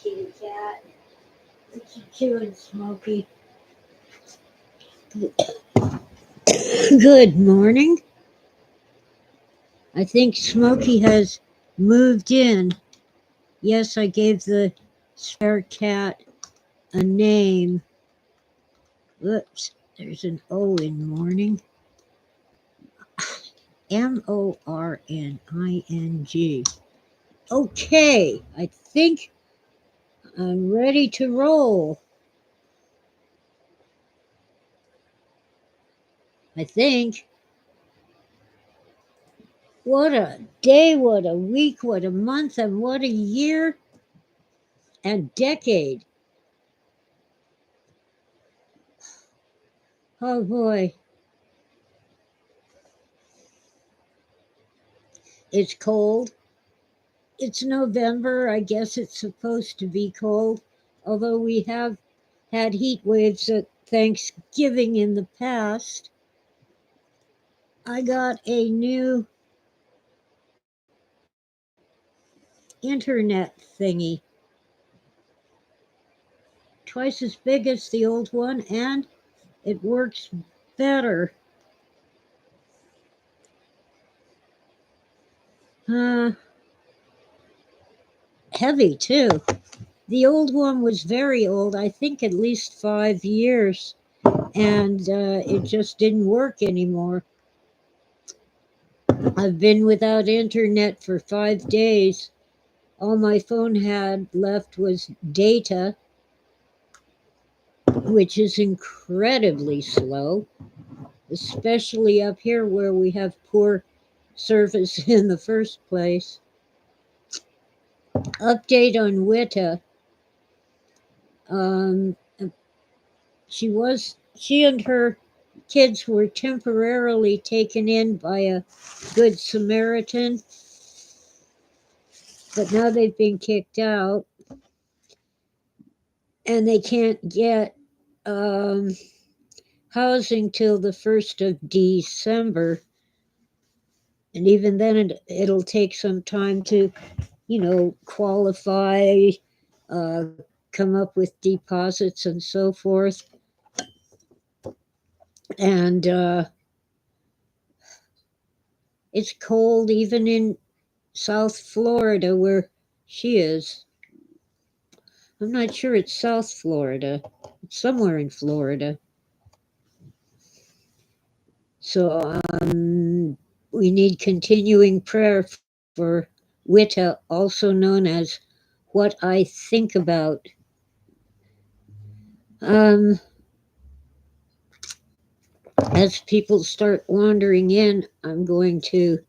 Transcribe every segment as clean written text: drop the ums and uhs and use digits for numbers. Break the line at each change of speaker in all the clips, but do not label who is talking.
kitty cat. What you doing, Smokey? Good morning. I think Smokey has moved in. Yes, I gave the spare cat a name. Whoops, there's an O in morning. Morning. Okay, I think I'm ready to roll. I think. What a day, what a week, what a month, and what a year and decade. Oh boy. It's cold. It's November. I guess it's supposed to be cold, although we have had heat waves at Thanksgiving in the past. I got a new internet thingy, twice as big as the old one, and it works better. Heavy too. The old one was very old, I think at least 5 years, and it just didn't work anymore. I've been without internet for 5 days. All my phone had left was data, which is incredibly slow, especially up here where we have poor service in the first place. Update on Wita. Um, she and her kids were temporarily taken in by a good Samaritan, but now they've been kicked out and they can't get housing till the 1st of December. And even then, it'll take some time to, qualify, uh, come up with deposits and so forth. And it's cold even in South Florida where she is. I'm not sure it's South Florida. It's somewhere in Florida. So we need continuing prayer for Wita, also known as What I Think About. As people start wandering in, I'm going to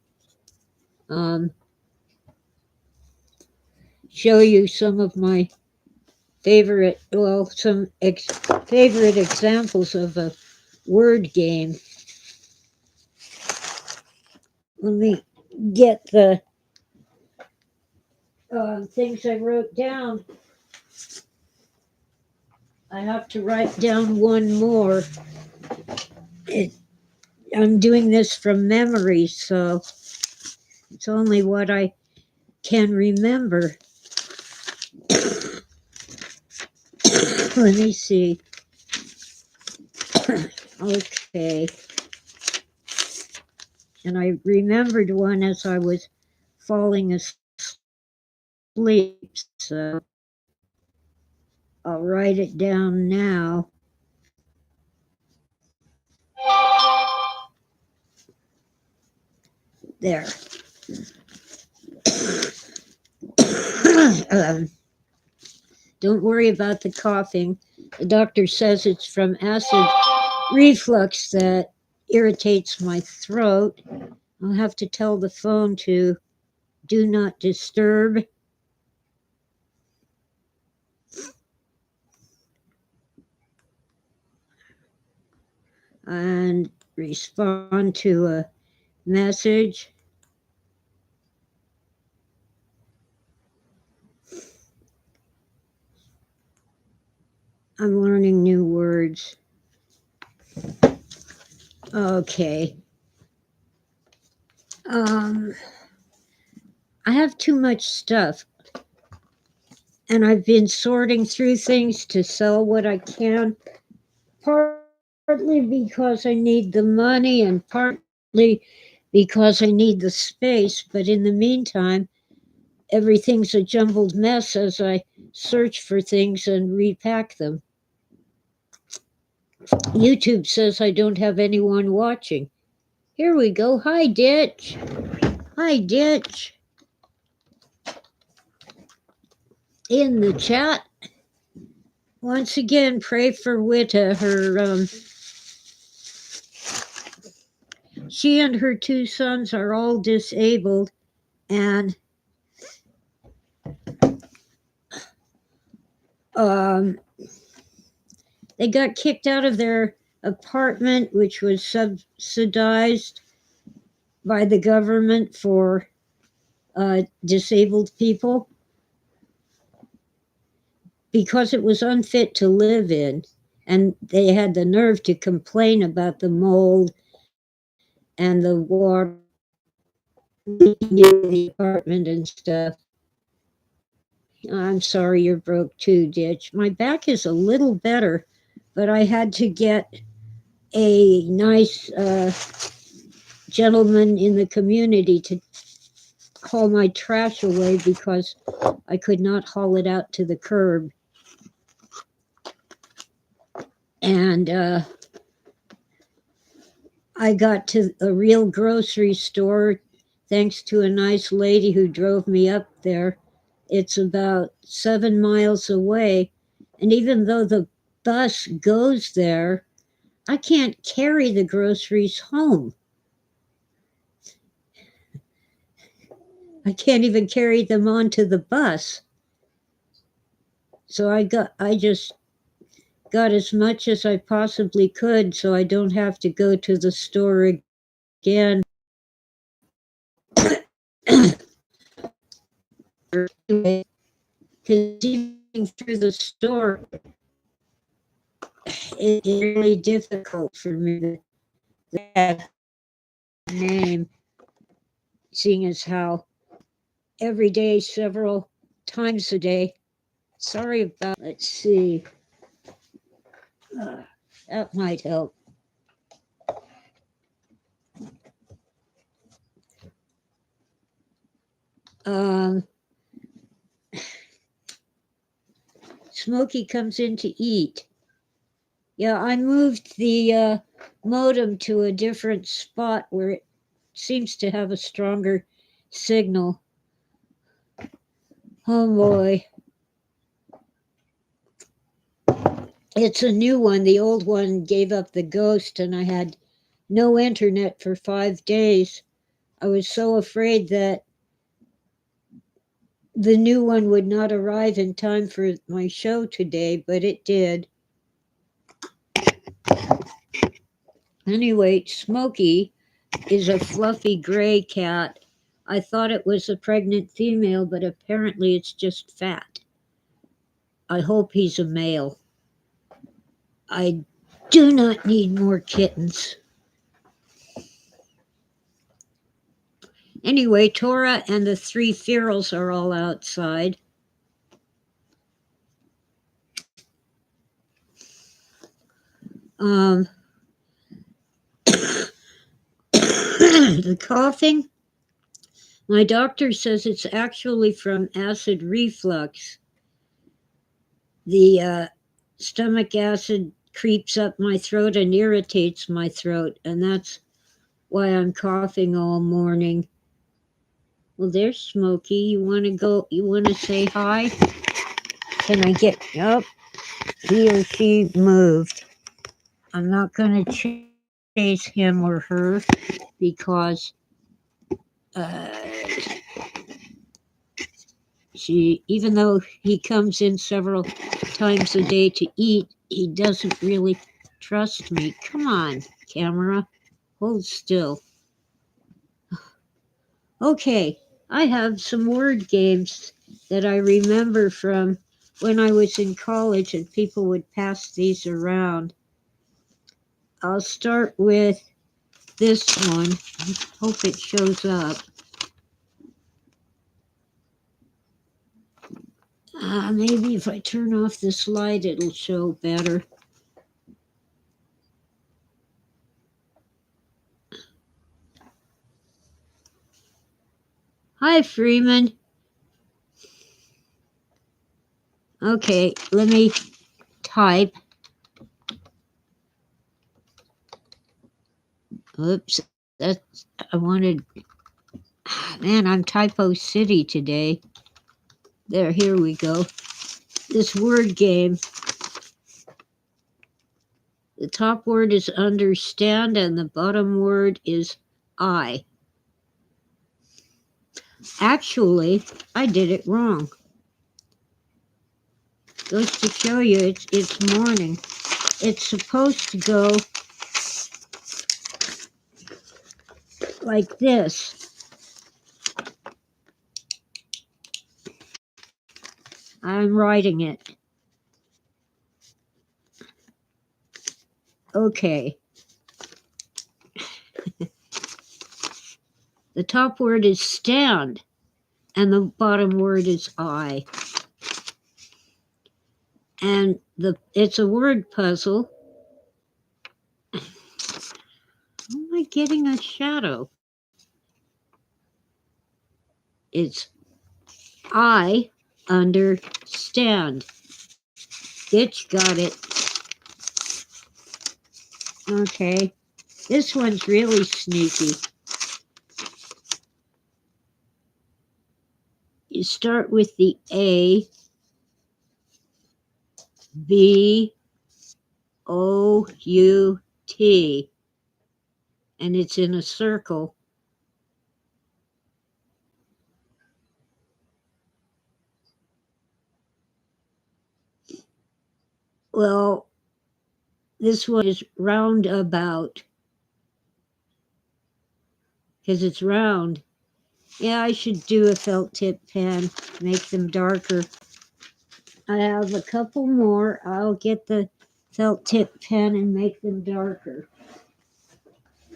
show you some of my favorite examples of a word game. Let me get the things I wrote down. I have to write down one more. I'm doing this from memory, so it's only what I can remember. Let me see. Okay. And I remembered one as I was falling asleep, so I'll write it down now. There. Don't worry about the coughing. The doctor says it's from acid reflux that irritates my throat. I'll have to tell the phone to do not disturb. And respond to a message. I'm learning new words. Okay. I have too much stuff. and I've been sorting through things to sell what I can, partly because I need the money and partly because I need the space. But in the meantime, everything's a jumbled mess as I search for things and repack them. YouTube says I don't have anyone watching. Here we go. Hi, Ditch. Hi, Ditch. In the chat. Once again, pray for Witta. She and her two sons are all disabled, and um, they got kicked out of their apartment, which was subsidized by the government for disabled people, because it was unfit to live in. And they had the nerve to complain about the mold and the water leaking into the apartment and stuff. I'm sorry you're broke too, Ditch. My back is a little better, but I had to get a nice gentleman in the community to haul my trash away because I could not haul it out to the curb. And I got to a real grocery store thanks to a nice lady who drove me up there. It's about 7 miles away. And even though the bus goes there, I can't carry the groceries home. I can't even carry them onto the bus. So I just got as much as I possibly could so I don't have to go to the store again. Because even through the store, it's really difficult for me to have a name, seeing as how every day, several times a day. Sorry about, let's see, that might help. Smokey comes in to eat. Yeah, I moved the modem to a different spot where it seems to have a stronger signal. Oh boy. It's a new one. The old one gave up the ghost, and I had no internet for 5 days. I was so afraid that the new one would not arrive in time for my show today, but it did. Anyway, Smokey is a fluffy gray cat. I thought it was a pregnant female, but apparently it's just fat. I hope he's a male. I do not need more kittens. Anyway, Tora and the 3 ferals are all outside. The coughing, my doctor says it's actually from acid reflux. The stomach acid creeps up my throat and irritates my throat, and that's why I'm coughing all morning. Well, there's Smokey. You want to go? You want to say hi? Can I get up? He or she moved. I'm not going to chase him or her because even though he comes in several times a day to eat, he doesn't really trust me. Come on, camera. Hold still. Okay, I have some word games that I remember from when I was in college and people would pass these around. I'll start with this one. I hope it shows up. Maybe if I turn off this light, it'll show better. Hi, Freeman. Okay, let me type. Oops, that's, I wanted, man, I'm Typo City today. There, here we go. This word game. The top word is understand and the bottom word is I. Actually, I did it wrong. Goes to show you it's morning. It's supposed to go like this. I'm writing it. Okay. The top word is stand, and the bottom word is I. And it's a word puzzle. How am I getting a shadow? It's I understand. Ditch got it. Okay. This one's really sneaky. You start with the A, B, O, U, T, and it's in a circle. Well, this one is roundabout because it's round. Yeah, I should do a felt tip pen, make them darker. I have a couple more. I'll get the felt tip pen and make them darker.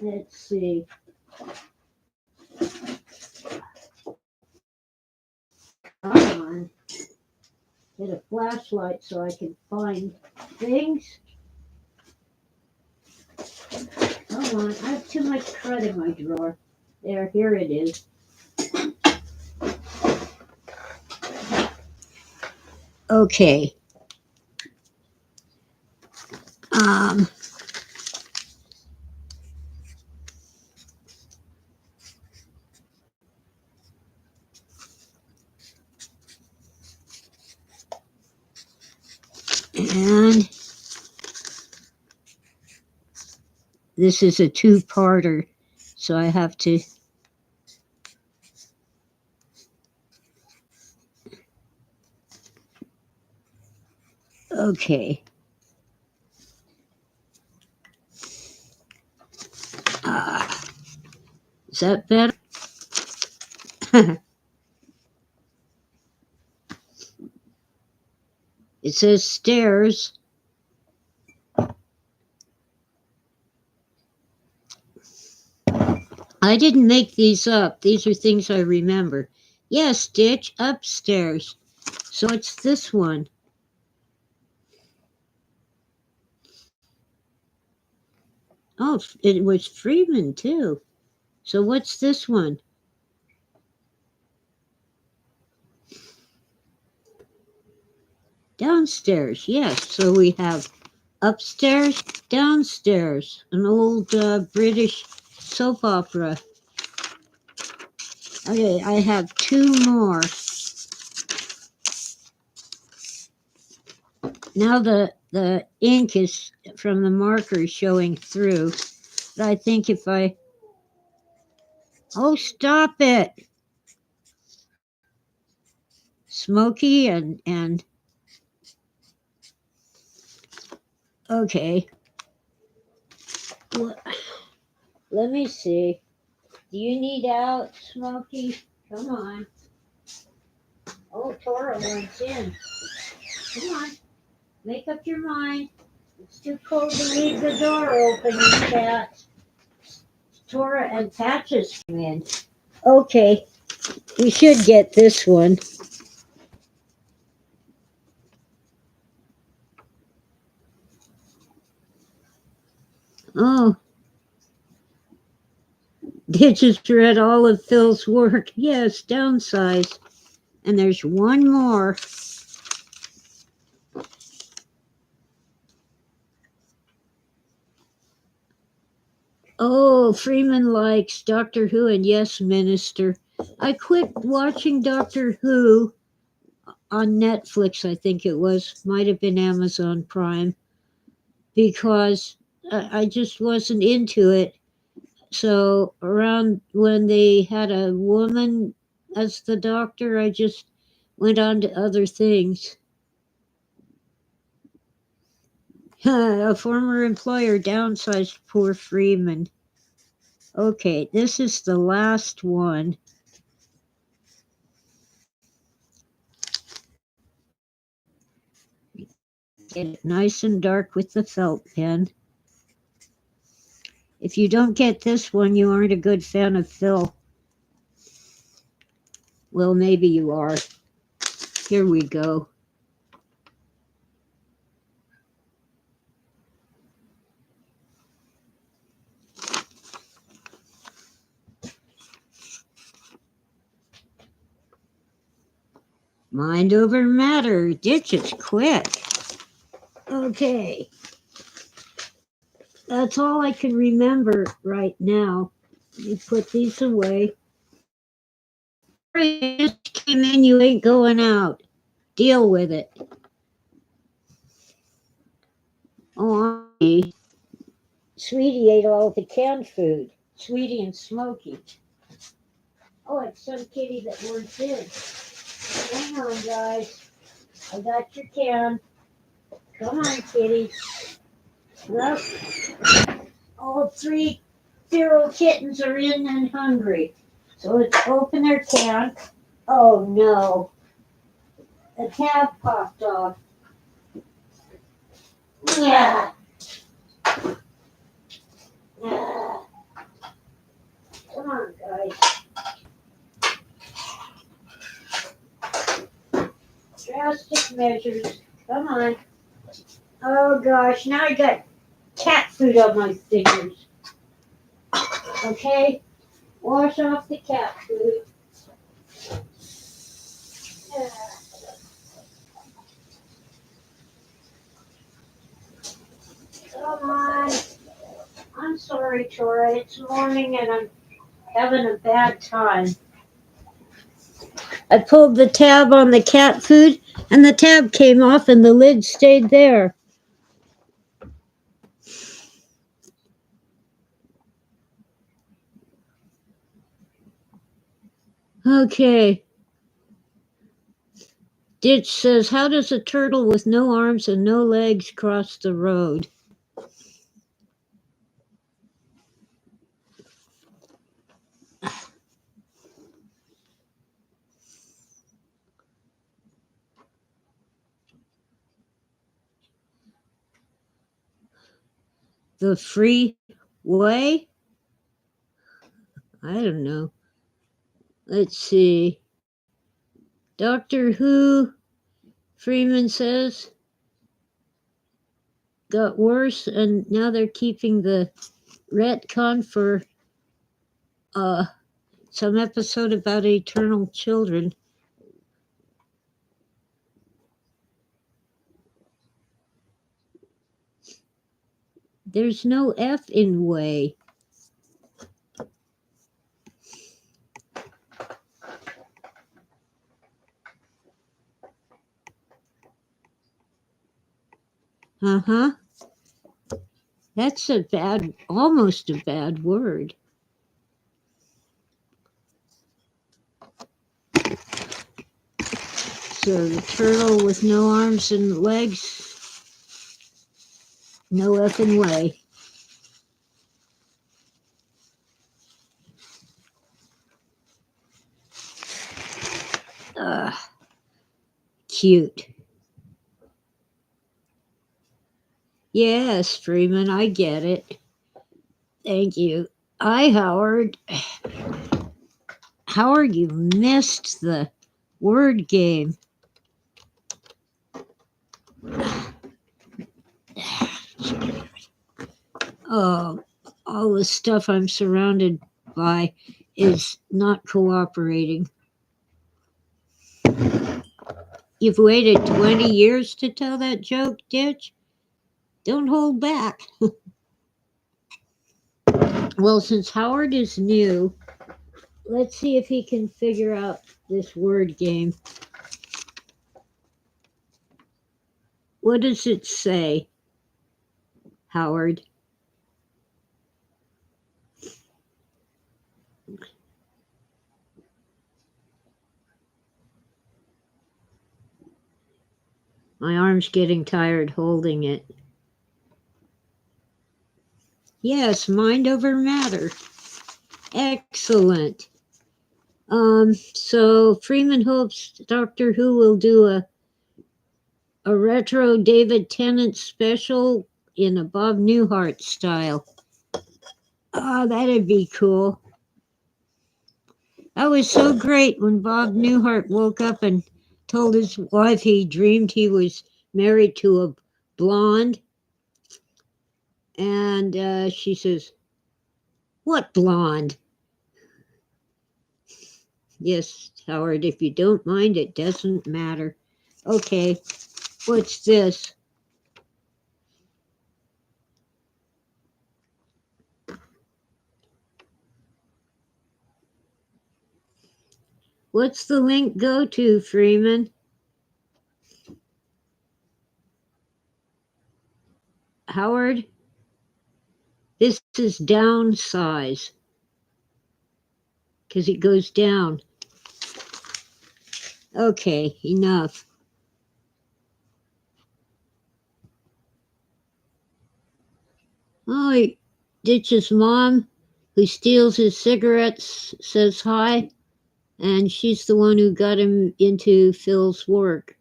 Let's see. Come on. Get a flashlight so I can find things. Come on, I have too much crud in my drawer. There, here it is. Okay. Um, and this is a two-parter, so I have to. Okay. Is that better? It says stairs. I didn't make these up. These are things I remember. Yes, Ditch, upstairs. So it's this one. Oh, it was Freeman too. So what's this one? Downstairs, yes. So we have upstairs, downstairs, an old British soap opera. Okay, I have two more. Now the ink is from the marker showing through. But I think if I... Oh, stop it! Smoky and... Okay. Well, let me see. Do you need out, Smoky? Come on. Oh, Tora wants in. Come on. Make up your mind. It's too cold to leave the door open, you cat. Tora and Patches come in. Okay. We should get this one. Oh, Ditches read all of Phil's work. Yes, downsize. And there's one more. Oh, Freeman likes Doctor Who and Yes, Minister. I quit watching Doctor Who on Netflix, I think it was. Might have been Amazon Prime. Because I just wasn't into it. So around when they had a woman as the doctor, I just went on to other things. A former employer downsized poor Freeman. Okay, this is the last one. Get it nice and dark with the felt pen. If you don't get this one, you aren't a good fan of Phil. Well, maybe you are. Here we go. Mind over matter. Ditch it quick. Okay. That's all I can remember right now. You put these away. You just came in, you ain't going out. Deal with it. Oh, Sweetie ate all the canned food. Sweetie and Smokey. Oh, it's some kitty that weren't in. Hang on, guys. I got your can. Come on, kitty. Look, all three feral kittens are in and hungry. So let's open their can. Oh no, the tab popped off. Yeah. Yeah. Come on, guys. Drastic measures. Come on. Oh gosh, now I got cat food on my fingers. Okay, wash off the cat food. Come on. I'm sorry, Tora. It's morning and I'm having a bad time. I pulled the tab on the cat food and the tab came off and the lid stayed there. Okay. Ditch says, how does a turtle with no arms and no legs cross the road? The free way? I don't know. Let's see. Doctor Who, Freeman says, got worse, and now they're keeping the retcon for some episode about eternal children. There's no F in way. Uh-huh. That's almost a bad word. So the turtle with no arms and legs, no effing way. Cute. Yes, Freeman, I get it. Thank you. Hi, Howard. Howard, you missed the word game. all the stuff I'm surrounded by is not cooperating. You've waited 20 years to tell that joke, Ditch? Don't hold back. Well, since Howard is new, let's see if he can figure out this word game. What does it say, Howard? My arm's getting tired holding it. Yes, mind over matter. Excellent. So Freeman hopes Doctor Who will do a retro David Tennant special in a Bob Newhart style. Oh, that'd be cool. That was so great when Bob Newhart woke up and told his wife he dreamed he was married to a blonde. And she says, "What blonde?" Yes, Howard, if you don't mind, it doesn't matter. Okay, what's this? What's the link go to, Freeman? Howard, this is downsize because it goes down. Okay, enough. Oh, Ditch's mom, who steals his cigarettes, says hi, and she's the one who got him into Phil's work.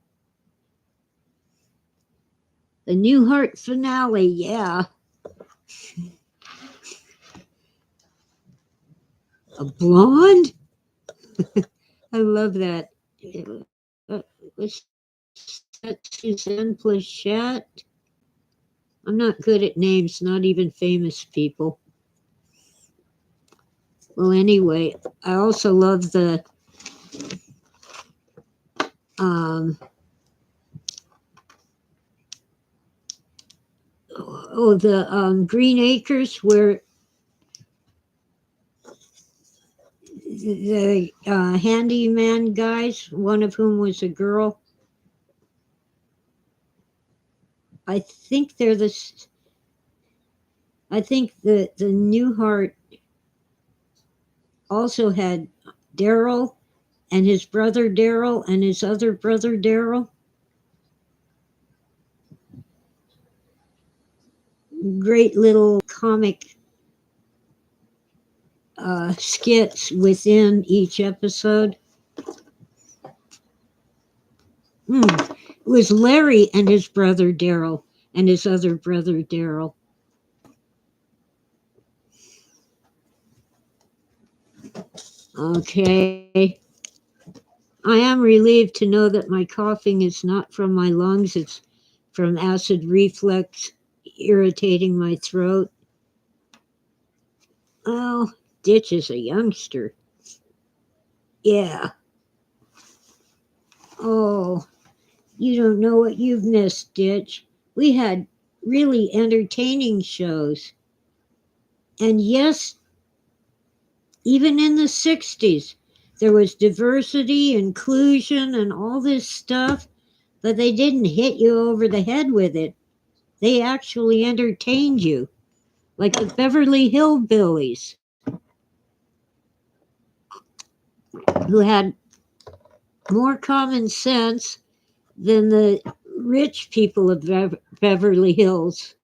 The Newhart finale, yeah. A blonde? I love that. Was that Suzanne Plachette? I'm not good at names, not even famous people. Well, anyway, I also love the Green Acres, where the handyman guys, one of whom was a girl. I think they're the. I think the Newhart also had Daryl and his brother Daryl and his other brother Daryl. Great little comic skits within each episode. It was Larry and his brother Daryl and his other brother Daryl. Okay. I am relieved to know that my coughing is not from my lungs, it's from acid reflux irritating my throat. Well, Ditch is a youngster. Yeah. Oh, you don't know what you've missed, Ditch. We had really entertaining shows. And yes, even in the 60s, there was diversity, inclusion, and all this stuff, but they didn't hit you over the head with it. They actually entertained you, like the Beverly Hillbillies, who had more common sense than the rich people of Beverly Hills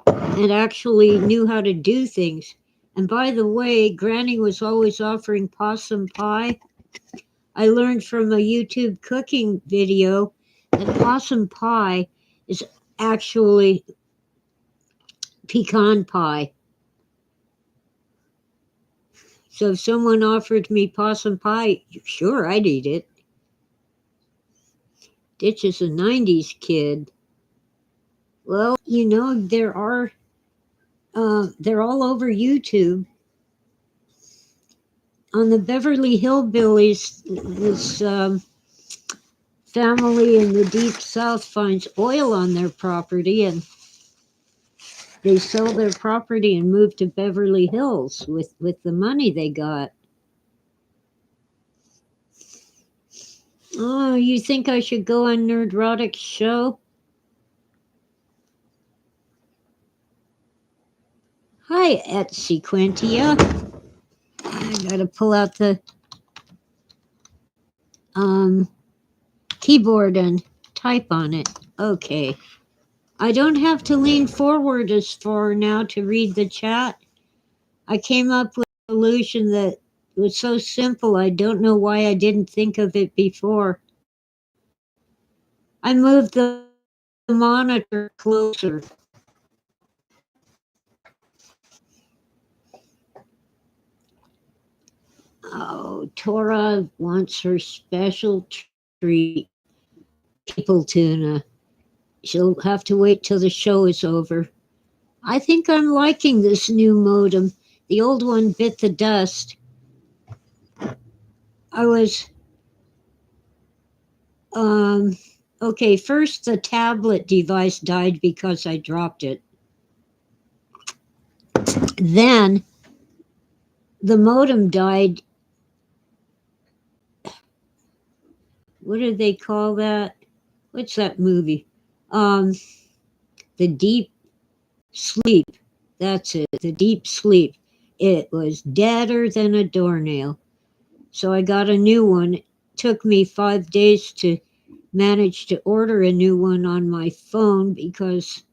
and actually knew how to do things. And by the way, Granny was always offering possum pie. I learned from a YouTube cooking video that possum pie is actually pecan pie. So if someone offered me possum pie, sure, I'd eat it. Ditch is a 90s kid. Well, they're all over YouTube. On the Beverly Hillbillies, this family in the deep south finds oil on their property, and they sell their property and move to Beverly Hills with the money they got. Oh, you think I should go on Nerdrotic's show? Hi, Etsy Quintia. I gotta pull out the um, keyboard and type on it. Okay. I don't have to lean forward as far now to read the chat. I came up with a solution that was so simple, I don't know why I didn't think of it before. I moved the monitor closer. Oh, Tora wants her special treat, people tuna. She'll have to wait till the show is over. I think I'm liking this new modem. The old one bit the dust. I was, um, okay, first the tablet device died because I dropped it. Then the modem died. What do they call that? What's that movie? Um, the Deep Sleep. That's it, the Deep Sleep. It was deader than a doornail. So I got a new one. It took me 5 days to manage to order a new one on my phone because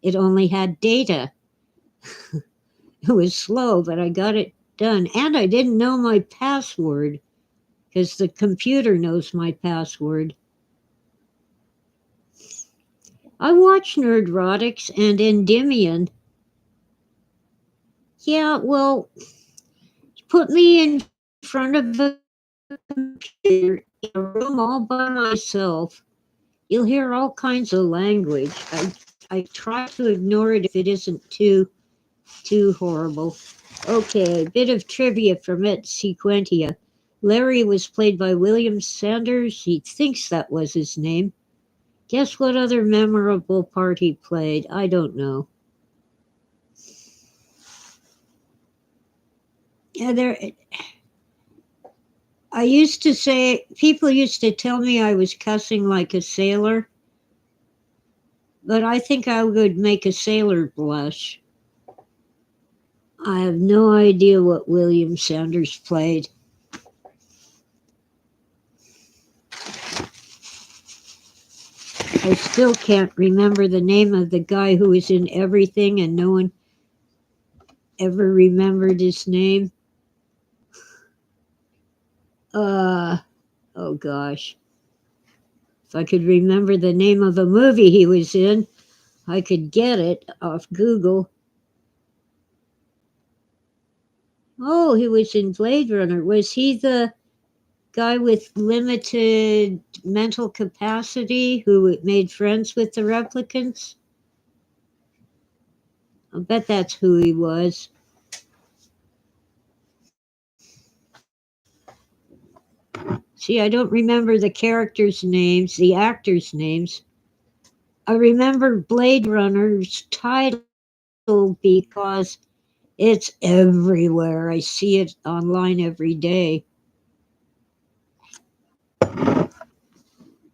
it only had data. It was slow, but I got it done. And I didn't know my password because the computer knows my password. I watch Nerdrotics and Endymion. Yeah, well, put me in front of a computer in a room all by myself. You'll hear all kinds of language. I try to ignore it if it isn't too horrible. Okay, a bit of trivia from Ed Sequentia. Larry was played by William Sanders. He thinks that was his name. Guess what other memorable part he played? I don't know. Yeah, I used to say, people used to tell me I was cussing like a sailor, but I think I would make a sailor blush. I have no idea what William Sanders played. I still can't remember the name of the guy who was in everything and no one ever remembered his name. Oh gosh. If I could remember the name of a movie he was in, I could get it off Google. Oh, he was in Blade Runner. Was he the guy with limited mental capacity who made friends with the replicants? I bet that's who he was. See, I don't remember the characters' names, the actors' names. I remember Blade Runner's title because it's everywhere. I see it online every day.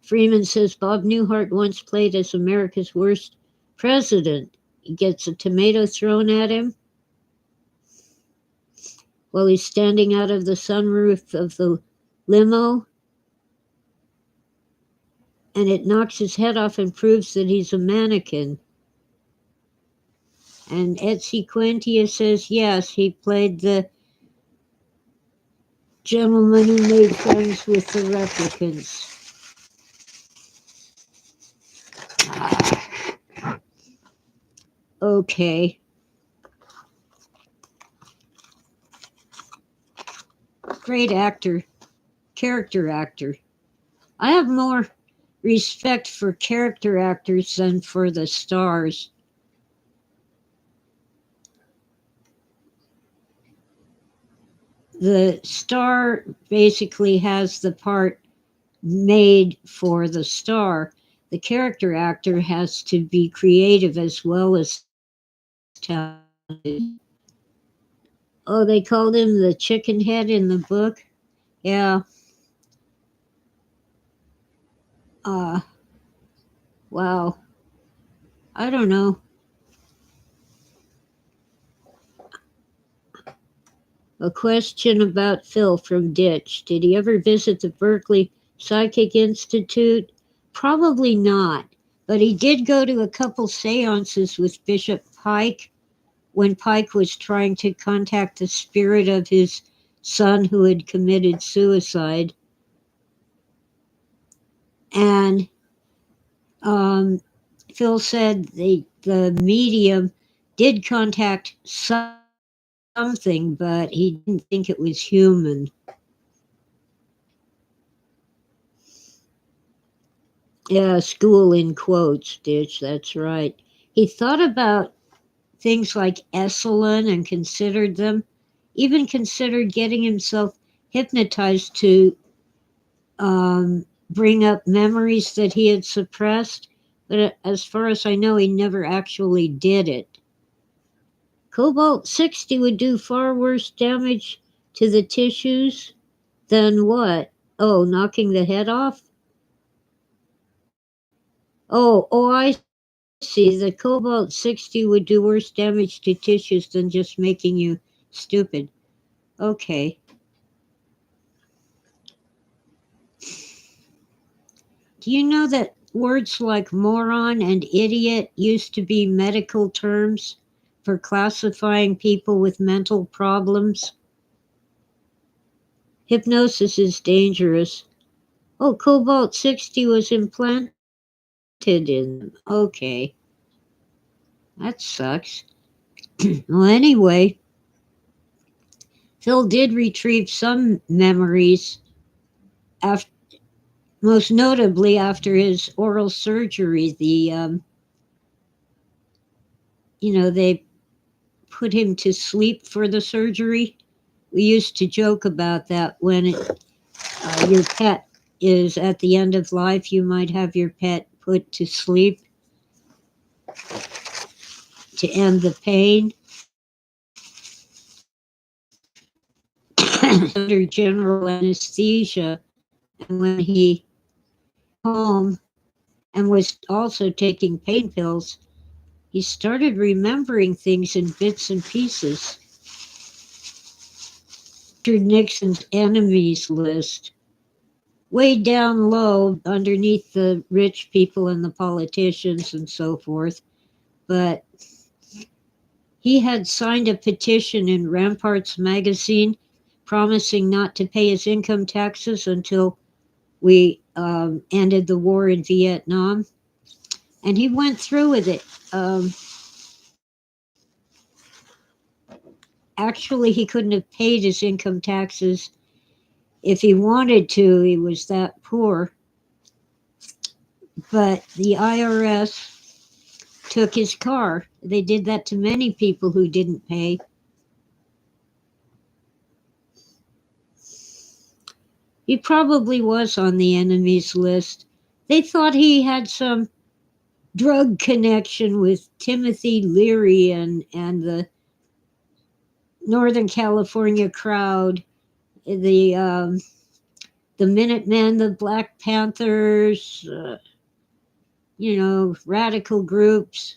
Freeman says Bob Newhart once played as America's worst president. He gets a tomato thrown at him while he's standing out of the sunroof of the limo, and it knocks his head off and proves that he's a mannequin. And Etsy Quintia says yes, he played the gentleman who made friends with the replicants. Okay. Great actor, character actor. I have more respect for character actors than for the stars. The star basically has the part made for the star. The character actor has to be creative as well as talented. Oh, they called him the chicken head in the book? Yeah. Uh, wow. I don't know. A question about Phil from Ditch. Did he ever visit the Berkeley Psychic Institute? Probably not. But he did go to a couple seances with Bishop Pike when Pike was trying to contact the spirit of his son who had committed suicide. And um, Phil said the medium did contact something, but he didn't think it was human. Yeah, school in quotes, Ditch, that's right. He thought about things like Esalen and considered them, even considered getting himself hypnotized to bring up memories that he had suppressed. But as far as I know, he never actually did it. Cobalt 60 would do far worse damage to the tissues than what? Oh, knocking the head off? Oh, I see. The Cobalt 60 would do worse damage to tissues than just making you stupid. Okay. Do you know that words like moron and idiot used to be medical terms for classifying people with mental problems? Hypnosis is dangerous. Oh, Cobalt 60 was implanted in them. Okay. That sucks. Well, anyway, Phil did retrieve some memories, after, most notably after his oral surgery. They put him to sleep for the surgery. We used to joke about that when your pet is at the end of life, you might have your pet put to sleep to end the pain. Under general anesthesia, and when he home and was also taking pain pills, he started remembering things in bits and pieces. Richard Nixon's enemies list, way down low underneath the rich people and the politicians and so forth. But he had signed a petition in Ramparts magazine promising not to pay his income taxes until we ended the war in Vietnam. And he went through with it. Actually, he couldn't have paid his income taxes if he wanted to. He was that poor. But the IRS took his car. They did that to many people who didn't pay. He probably was on the enemies list. They thought he had some drug connection with Timothy Leary and the Northern California crowd, the Minutemen, the Black Panthers, radical groups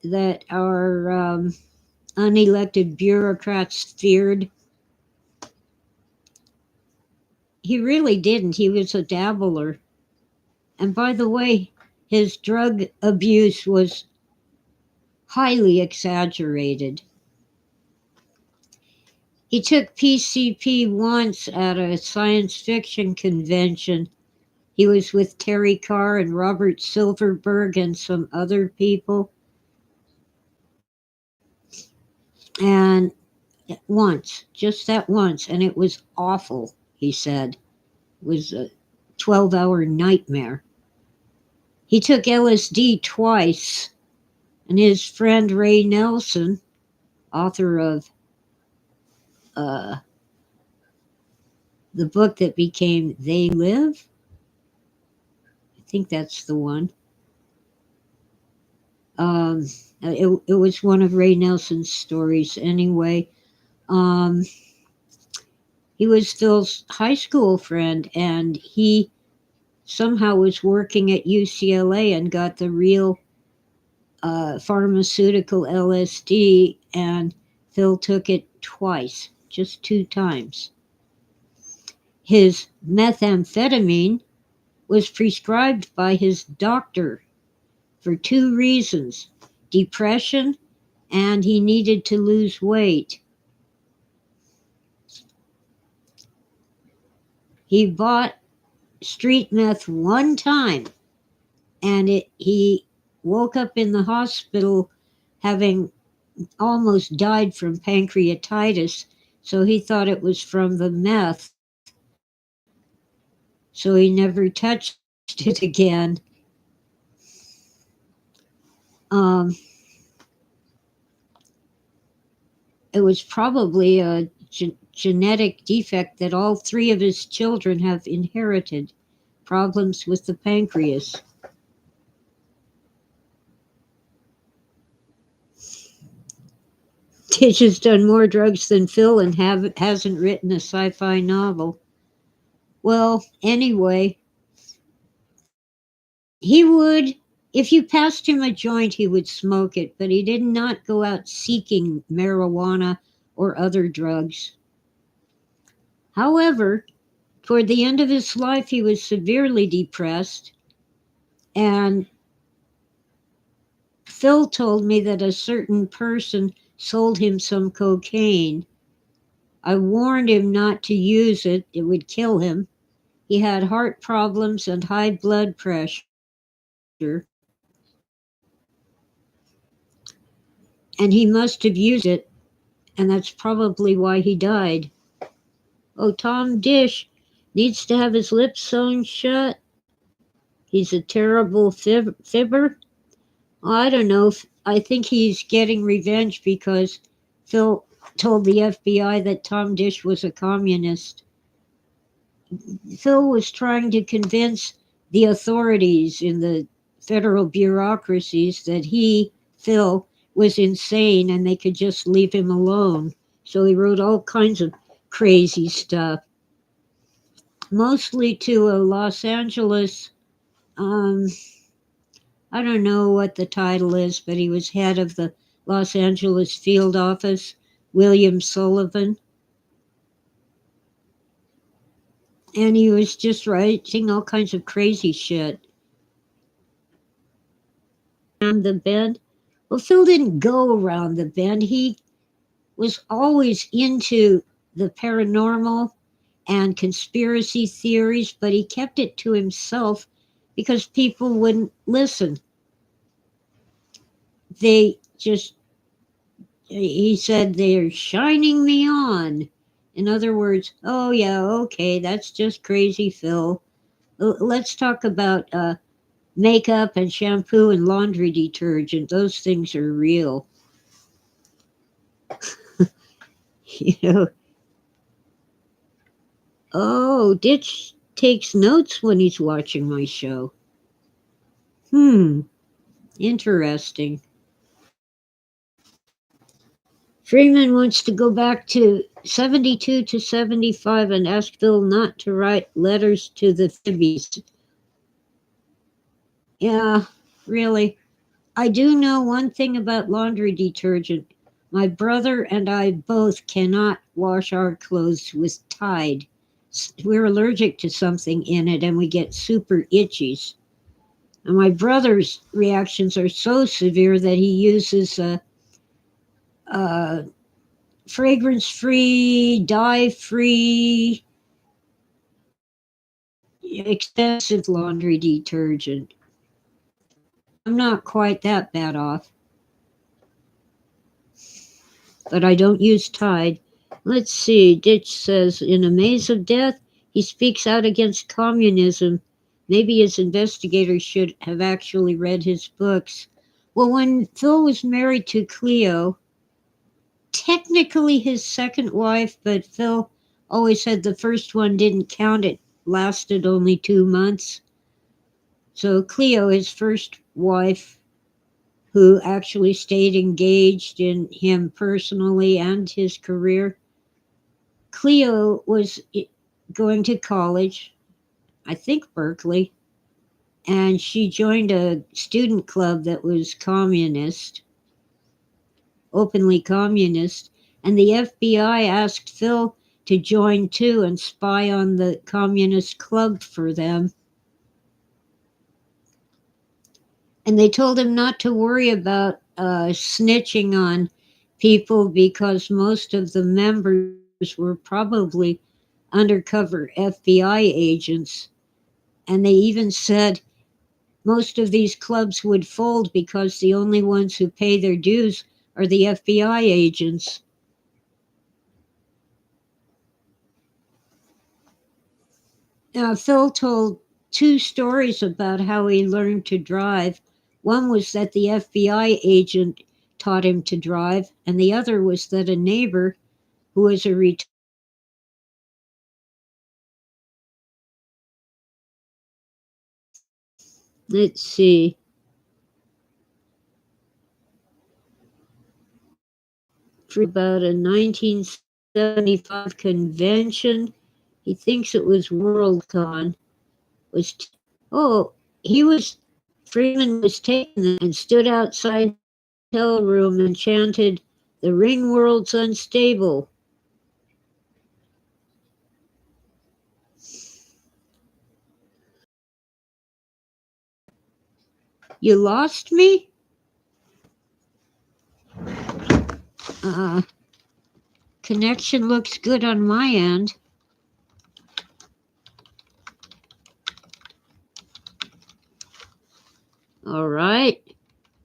that our unelected bureaucrats feared. He really didn't. He was a dabbler. And by the way, his drug abuse was highly exaggerated. He took PCP once at a science fiction convention. He was with Terry Carr and Robert Silverberg and some other people. And once, just that once, and it was awful, he said. It was 12-hour nightmare. He took LSD twice, and his friend Ray Nelson, author of uh, the book that became They Live, I think that's the one. Um, it was one of Ray Nelson's stories anyway. Um, he was Phil's high school friend, and he somehow was working at UCLA and got the real pharmaceutical LSD, and Phil took it twice, just 2 times. His methamphetamine was prescribed by his doctor for 2 reasons: depression, and he needed to lose weight. He bought street meth one time, and he woke up in the hospital having almost died from pancreatitis, so he thought it was from the meth. So he never touched it again. Um, it was probably a genetic defect that all 3 of his children have inherited: problems with the pancreas. Tish has done more drugs than Phil and hasn't written a sci-fi novel. Well, anyway, he would, if you passed him a joint, he would smoke it, but he did not go out seeking marijuana or other drugs. However, toward the end of his life, he was severely depressed, and Phil told me that a certain person sold him some cocaine. I warned him not to use it, it would kill him. He had heart problems and high blood pressure, and he must have used it, and that's probably why he died. Oh, Tom Dish needs to have his lips sewn shut. He's a terrible fibber. I don't know. I think he's getting revenge because Phil told the FBI that Tom Dish was a communist. Phil was trying to convince the authorities in the federal bureaucracies that he, Phil, was insane and they could just leave him alone. So he wrote all kinds of crazy stuff, mostly to a Los Angeles, um, I don't know what the title is, but he was head of the Los Angeles field office, William Sullivan. And he was just writing all kinds of crazy shit. Around the bend. Well, Phil didn't go around the bend. He was always into the paranormal and conspiracy theories, but he kept it to himself because people wouldn't listen. They just, he said, they're shining me on. In other words, oh yeah, okay, that's just crazy, Phil. Let's talk about makeup and shampoo and laundry detergent. Those things are real. You know. Oh, Ditch takes notes when he's watching my show. Interesting. Freeman wants to go back to 72 to 75 and ask Phil not to write letters to the Fibbies. Yeah, really. I do know one thing about laundry detergent. My brother and I both cannot wash our clothes with Tide. We're allergic to something in it and we get super itchies. And my brother's reactions are so severe that he uses a fragrance-free, dye-free, expensive laundry detergent. I'm not quite that bad off. But I don't use Tide. Let's see. Ditch says, in A Maze of Death, He speaks out against communism. Maybe his investigators should have actually read his books. Well, when Phil was married to Cleo, technically his second wife, but Phil always said the first one didn't count. It lasted only 2 months. So Cleo, his first wife, who actually stayed engaged in him personally and his career, Cleo was going to college, I think Berkeley, and she joined a student club that was communist, openly communist, and the FBI asked Phil to join too and spy on the communist club for them. And they told him not to worry about snitching on people because most of the members were probably undercover FBI agents. And they even said most of these clubs would fold because the only ones who pay their dues are the FBI agents. Now, Phil told two stories about how he learned to drive. One was that the FBI agent taught him to drive, and the other was that a neighbor who was a retired let's see, about a 1975 convention. He thinks it was WorldCon. Was oh, he was Freeman was taken and stood outside the hotel room and chanted, "The ring world's unstable." You lost me? Uh, Connection looks good on my end. All right.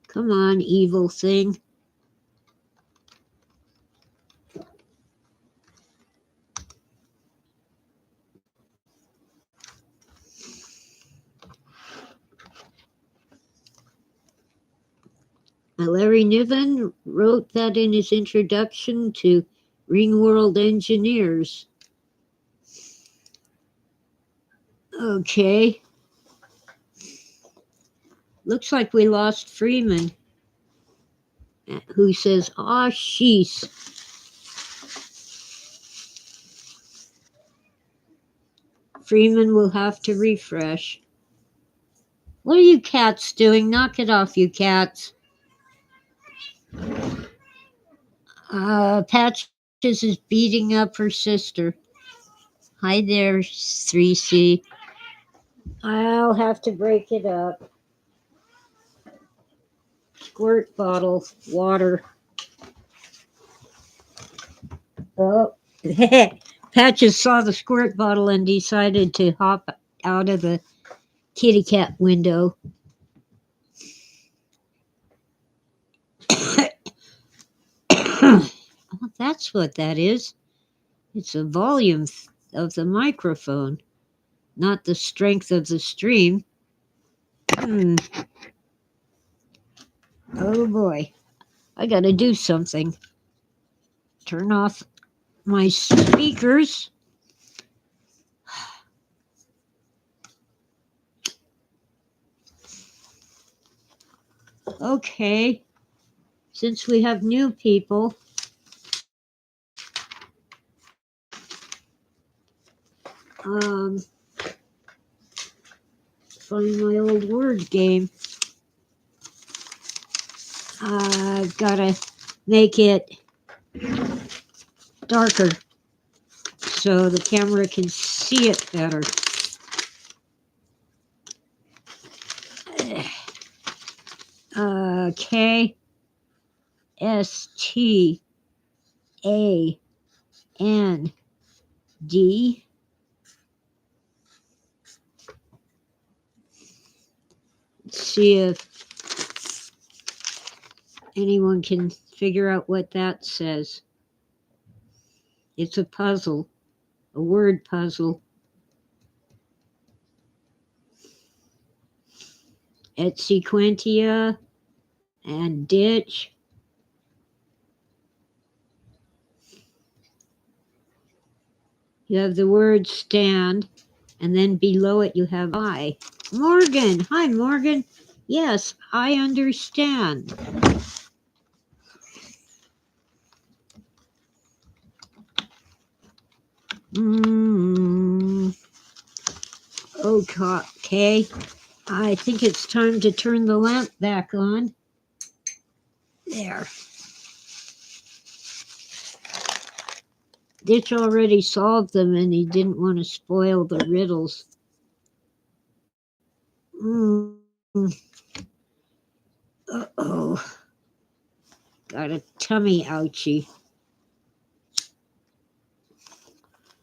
Come on, evil thing. Larry Niven wrote that in his introduction to Ringworld Engineers. Okay. Looks like we lost Freeman, who says, "Aw, sheesh." Freeman will have to refresh. What are you cats doing? Knock it off, you cats. Patches is beating up her sister. Hi there, 3C. I'll have to break it up. Squirt bottle, water. Oh, Patches saw the squirt bottle and decided to hop out of the kitty cat window. Oh, that's what that is. It's the volume of the microphone, not the strength of the stream. Oh boy, I gotta do something. Turn off my speakers. Okay, since we have new people, find my old word game. I've gotta make it darker so the camera can see it better. K S T A N D. Let's see if anyone can figure out what that says. It's a puzzle, a word puzzle. at Sequentia and ditch. You have the word stand, and then below it you have I. Morgan, hi Morgan. Yes, I understand. Mm, okay, I think it's time to turn the lamp back on. There. Ditch already solved them and he didn't want to spoil the riddles. Mm. Uh-oh. Got a tummy ouchie.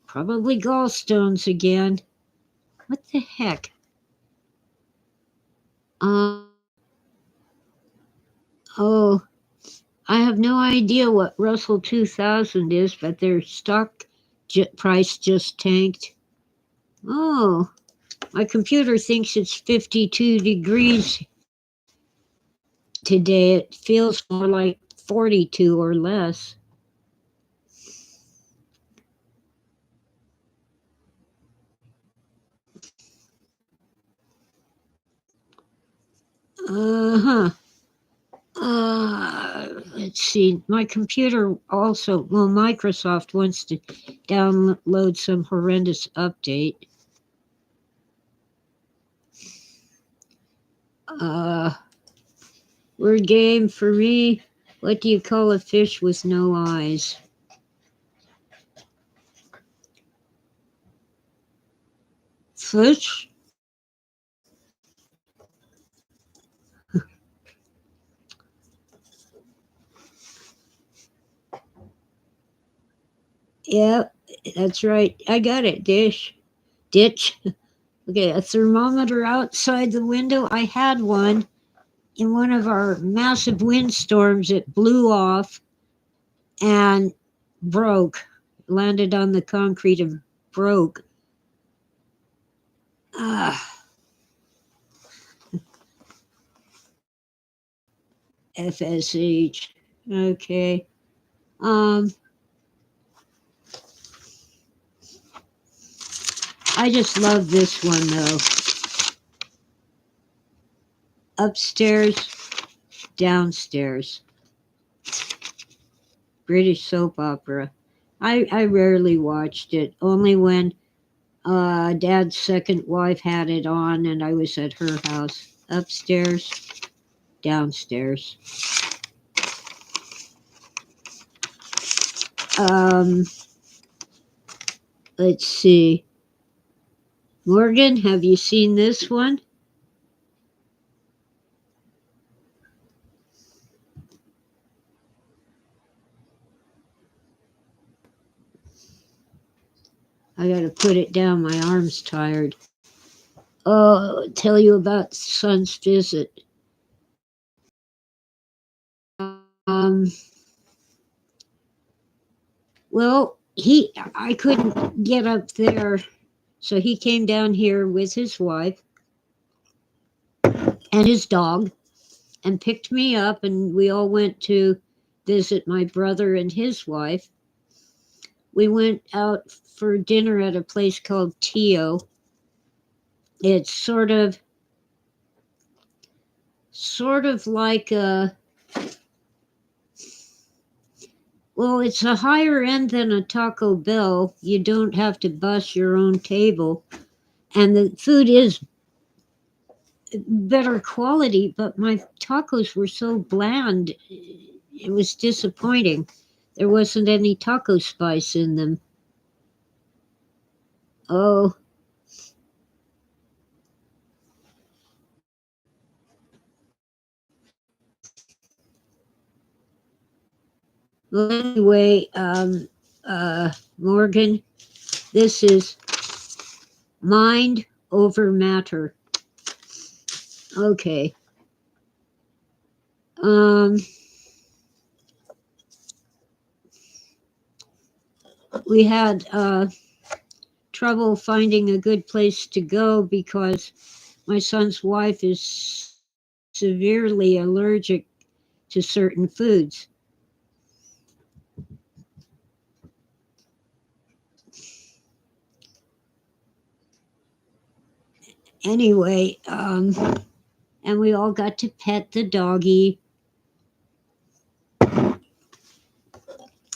Probably gallstones again. What the heck? Oh, I have no idea what Russell 2000 is, but their stock price just tanked. Oh, my computer thinks it's 52 degrees today. It feels more like 42 or less. Uh-huh. Let's see. My computer also, well, Microsoft wants to download some horrendous update. Word game for me. What do you call a fish with no eyes? Fish? Yeah, that's right. I got it. Ditch. Okay, a thermometer outside the window. I had one in one of our massive windstorms. It blew off and broke, landed on the concrete and broke. FSH. Okay. I just love this one though. Upstairs, downstairs. British soap opera. I rarely watched it, only when Dad's second wife had it on and I was at her house. Upstairs, downstairs. Let's see. Morgan, have you seen this one? I gotta put it down. My arm's tired. Oh, tell you about son's visit. Um, well, I couldn't get up there, so he came down here with his wife and his dog and picked me up, and we all went to visit my brother and his wife. We went out for dinner at a place called Tio. It's sort of like a, well, it's a higher end than a Taco Bell. You don't have to bus your own table, and the food is better quality, but my tacos were so bland, it was disappointing. There wasn't any taco spice in them. Oh. Well, anyway, Morgan, this is mind over matter. Okay. We had trouble finding a good place to go because my son's wife is severely allergic to certain foods. Anyway, and we all got to pet the doggy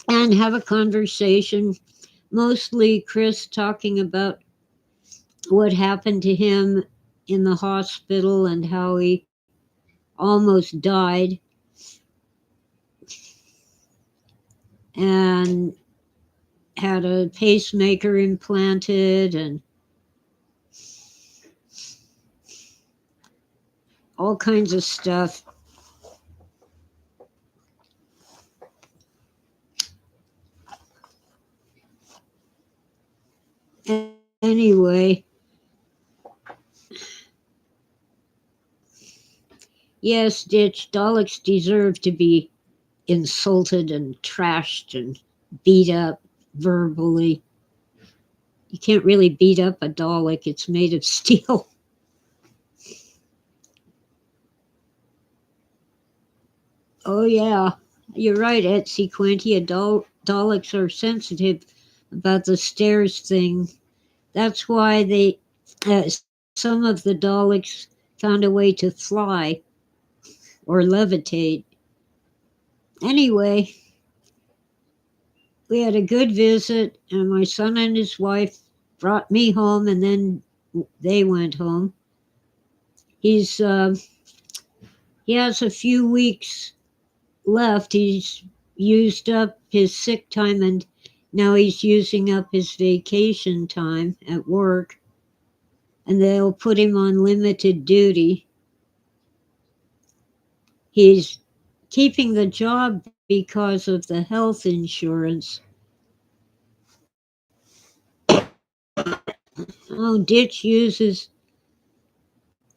and have a conversation. Mostly Chris talking about what happened to him in the hospital and how he almost died, and had a pacemaker implanted and all kinds of stuff. Anyway, yes, Ditch, Daleks deserve to be insulted and trashed and beat up verbally. You can't really beat up a Dalek, it's made of steel. Oh, yeah, you're right, Etsy Quinty. Daleks are sensitive about the stairs thing. That's why some of the Daleks found a way to fly or levitate. Anyway, we had a good visit, and my son and his wife brought me home, and then they went home. He's he has a few weeks left. He's used up his sick time, and now he's using up his vacation time at work, and they'll put him on limited duty. He's keeping the job because of the health insurance. Oh, Ditch uses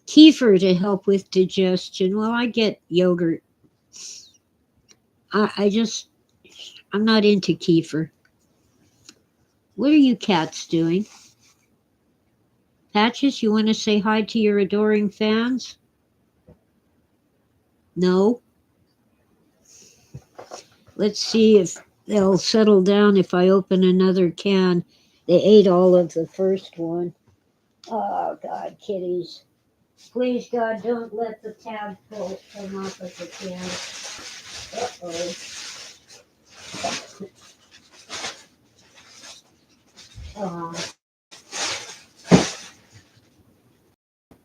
kefir to help with digestion. Well, I get yogurt. I'm not into kefir. What are you cats doing? Patches, you want to say hi to your adoring fans? No? Let's see if they'll settle down if I open another can. They ate all of the first one. Oh, God, kitties. Please, God, don't let the tadpole come off of the can. Uh-oh.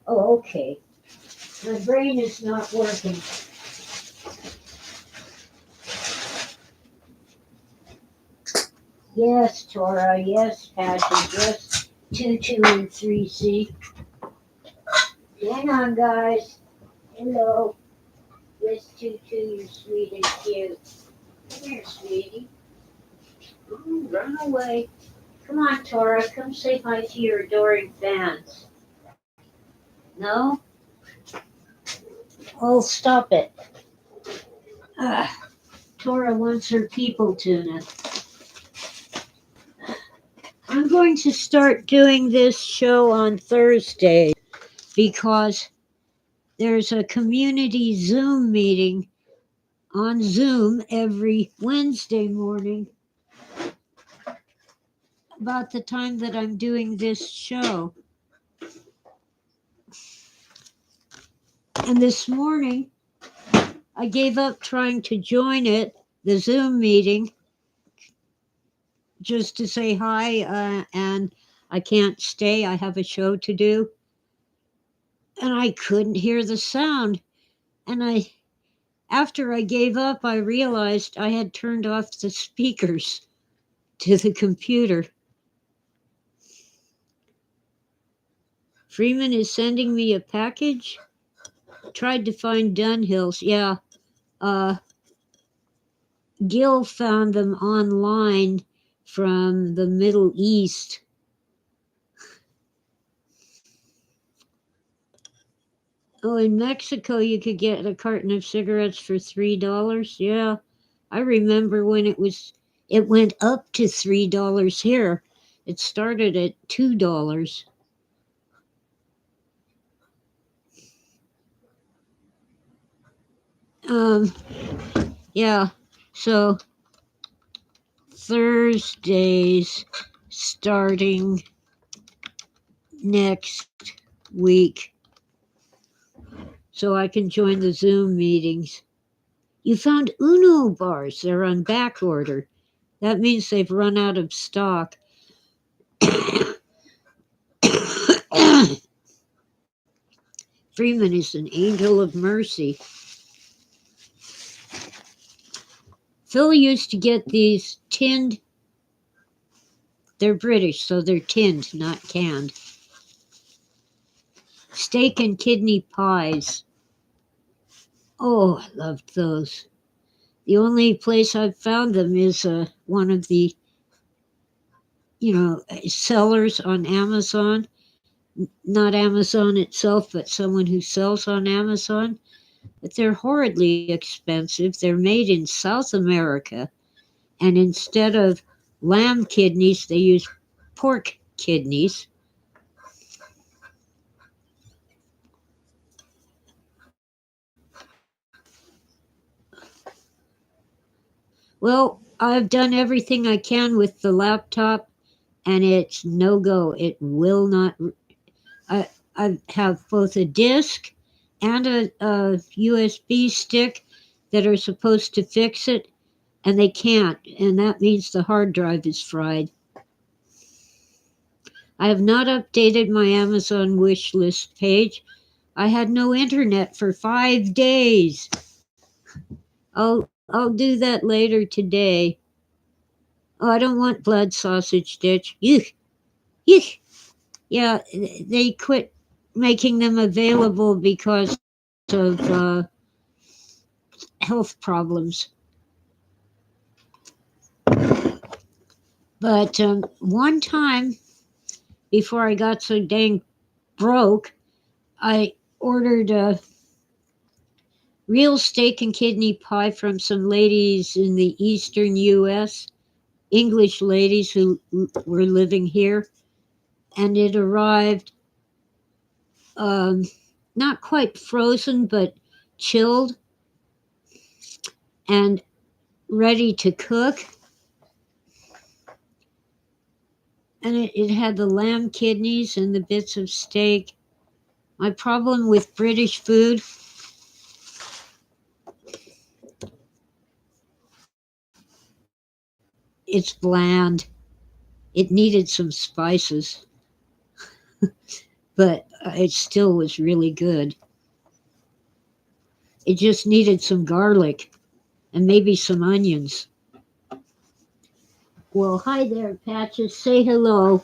Oh, okay. My brain is not working. Yes, Tora. Yes, Patches. Yes, 2, 2, and 3C. Hang on, guys. Hello. Yes, 2, 2, you're sweet and cute. Come here, sweetie. Ooh, run away. Come on, Tora. Come say hi to your adoring fans. No? Oh, stop it. Tora wants her people tuna. I'm going to start doing this show on Thursday because there's a community Zoom meeting on Zoom every Wednesday morning about the time that I'm doing this show. And this morning, I gave up trying to join it, the Zoom meeting, just to say hi, and I can't stay. I have a show to do. And I couldn't hear the sound. And after I gave up, I realized I had turned off the speakers to the computer. Freeman is sending me a package. Tried to find Dunhills. Yeah. Gil found them online from the Middle East. Oh, in Mexico, you could get a carton of cigarettes for $3. Yeah. I remember when it went up to $3 here. It started at $2. Um, yeah. So Thursdays starting next week, so I can join the Zoom meetings. You found Uno bars. They're on back order. That means they've run out of stock. Freeman is an angel of mercy. Phil used to get these tinned. They're British, so they're tinned, not canned. Steak and kidney pies. Oh, I loved those. The only place I've found them is one of the, sellers on Amazon. Not Amazon itself, but someone who sells on Amazon. But they're horridly expensive. They're made in South America, and instead of lamb kidneys, they use pork kidneys. Well, I've done everything I can with the laptop, and it's no go. It will not. I have both a disk and a USB stick that are supposed to fix it, and they can't, and that means the hard drive is fried. I have not updated my Amazon wish list page. I had no internet for 5 days. I'll do that later today. Oh, I don't want blood sausage stitch. Yuck, yuck. Yeah, they quit making them available because of health problems. But one time, before I got so dang broke, I ordered a real steak and kidney pie from some ladies in the eastern U.S., English ladies who were living here, and it arrived um, not quite frozen, but chilled and ready to cook. And it had the lamb kidneys and the bits of steak. My problem with British food, it's bland. It needed some spices, but it still was really good. It just needed some garlic and maybe some onions. Well, hi there, Patches. Say hello.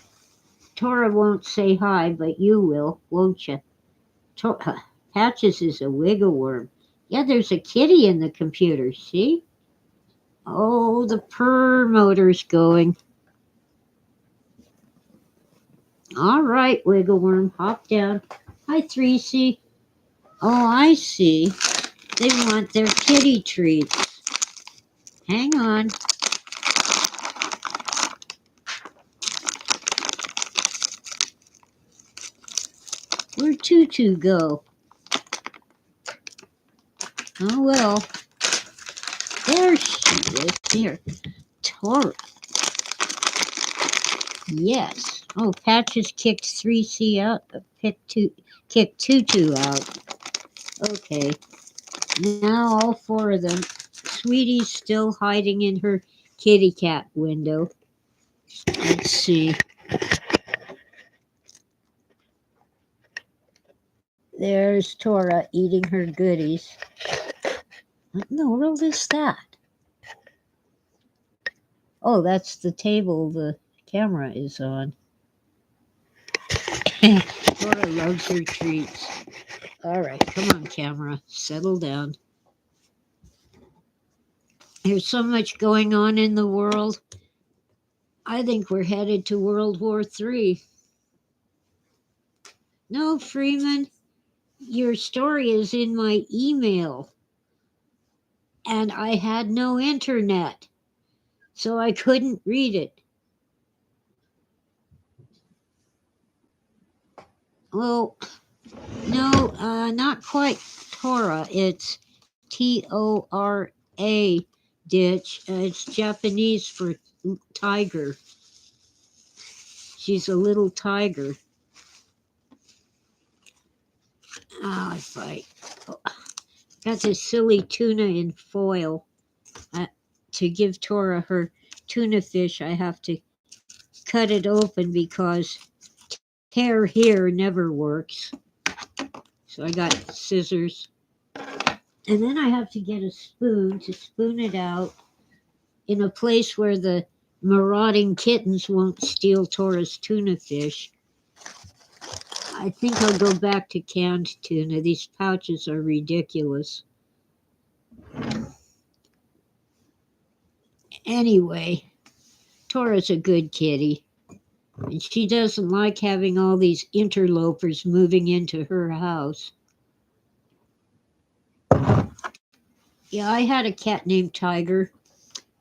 Tora won't say hi, but you will, won't you? Patches is a wiggle worm. Yeah, there's a kitty in the computer, see? Oh, the purr motor's going. All right, wiggle worm, hop down. Hi, 3C. Oh, I see. They want their kitty treats. Hang on. Where'd Tutu go? Oh, well. There she is. Here. Tora. Yes. Oh, Patches kicked 3C out. Kicked Tutu out. Okay. Now all four of them. Sweetie's still hiding in her kitty cat window. Let's see. There's Tora eating her goodies. What in the world is that? Oh, that's the table the camera is on. Tora loves her treats. All right, come on, camera. Settle down. There's so much going on in the world. I think we're headed to World War III. No, Freeman, your story is in my email. And I had no internet, so I couldn't read it. Well, no, not quite Tora. It's Tora ditch. It's Japanese for tiger. She's a little tiger. Oh, if I got this silly tuna in foil. To give Tora her tuna fish, I have to cut it open because tear here never works. So I got scissors. And then I have to get a spoon to spoon it out in a place where the marauding kittens won't steal Tora's tuna fish. I think I'll go back to canned tuna. These pouches are ridiculous. Anyway, Tora's a good kitty. And she doesn't like having all these interlopers moving into her house. Yeah, I had a cat named Tiger,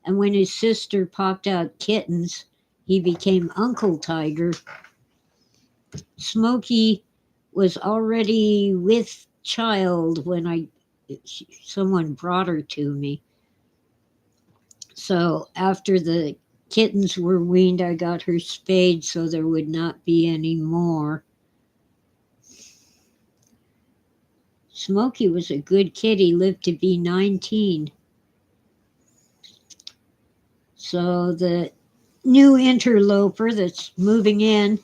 and when his sister popped out kittens, he became Uncle Tiger. Smokey was already with child when someone brought her to me. So after the kittens were weaned, I got her spayed so there would not be any more. Smokey was a good kitty, lived to be 19. So the new interloper that's moving in,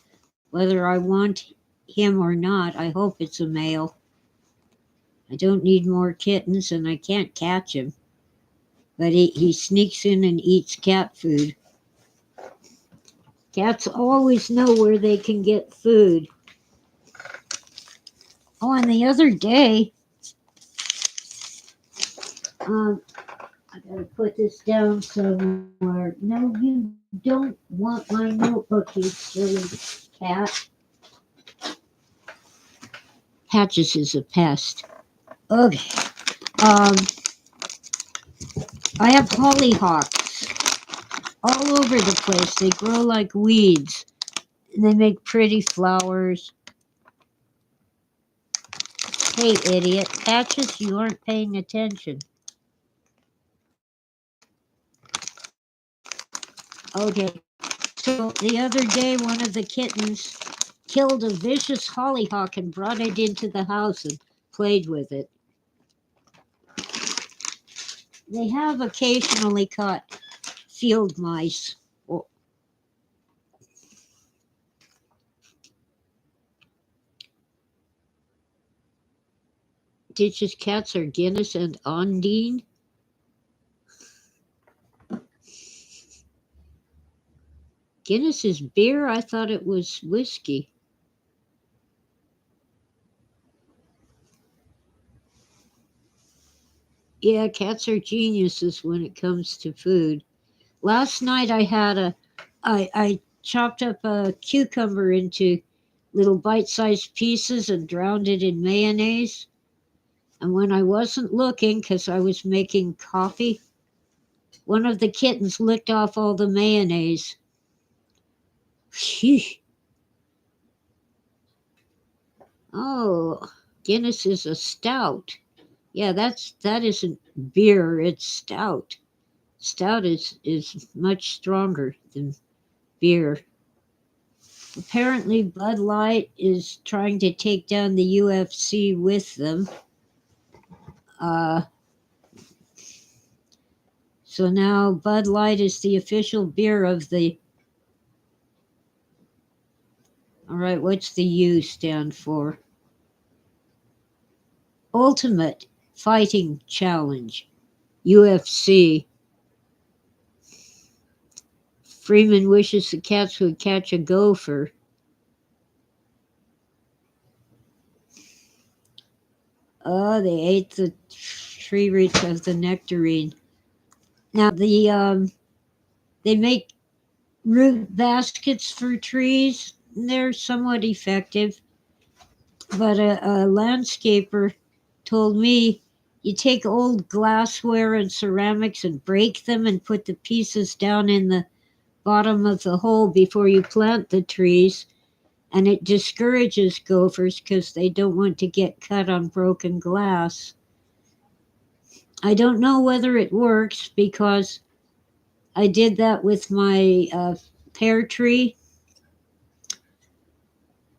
whether I want him or not, I hope it's a male. I don't need more kittens and I can't catch him. But he sneaks in and eats cat food. Cats always know where they can get food. Oh, and the other day, I gotta put this down somewhere. No, you don't want my notebook, you silly cat. Patches is a pest. Okay. I have hollyhocks all over the place. They grow like weeds. And they make pretty flowers. Hey, idiot. Patches, you aren't paying attention. Okay. So the other day, one of the kittens killed a vicious hollyhock and brought it into the house and played with it. They have occasionally caught field mice. Ditch's cats are Guinness and Ondine. Guinness is beer? I thought it was whiskey. Yeah, cats are geniuses when it comes to food. Last night I chopped up a cucumber into little bite-sized pieces and drowned it in mayonnaise. And when I wasn't looking, because I was making coffee, one of the kittens licked off all the mayonnaise. Phew. Oh, Guinness is a stout. Yeah, that isn't beer, it's stout. Stout is much stronger than beer. Apparently, Bud Light is trying to take down the UFC with them. So now Bud Light is the official beer of the. All right, what's the U stand for? Ultimate Fighting Challenge, UFC. Freeman wishes the cats would catch a gopher. Oh, they ate the tree roots of the nectarine. Now they make root baskets for trees. They're somewhat effective, but a landscaper told me you take old glassware and ceramics and break them and put the pieces down in the bottom of the hole before you plant the trees, and it discourages gophers because they don't want to get cut on broken glass. I don't know whether it works because I did that with my pear tree,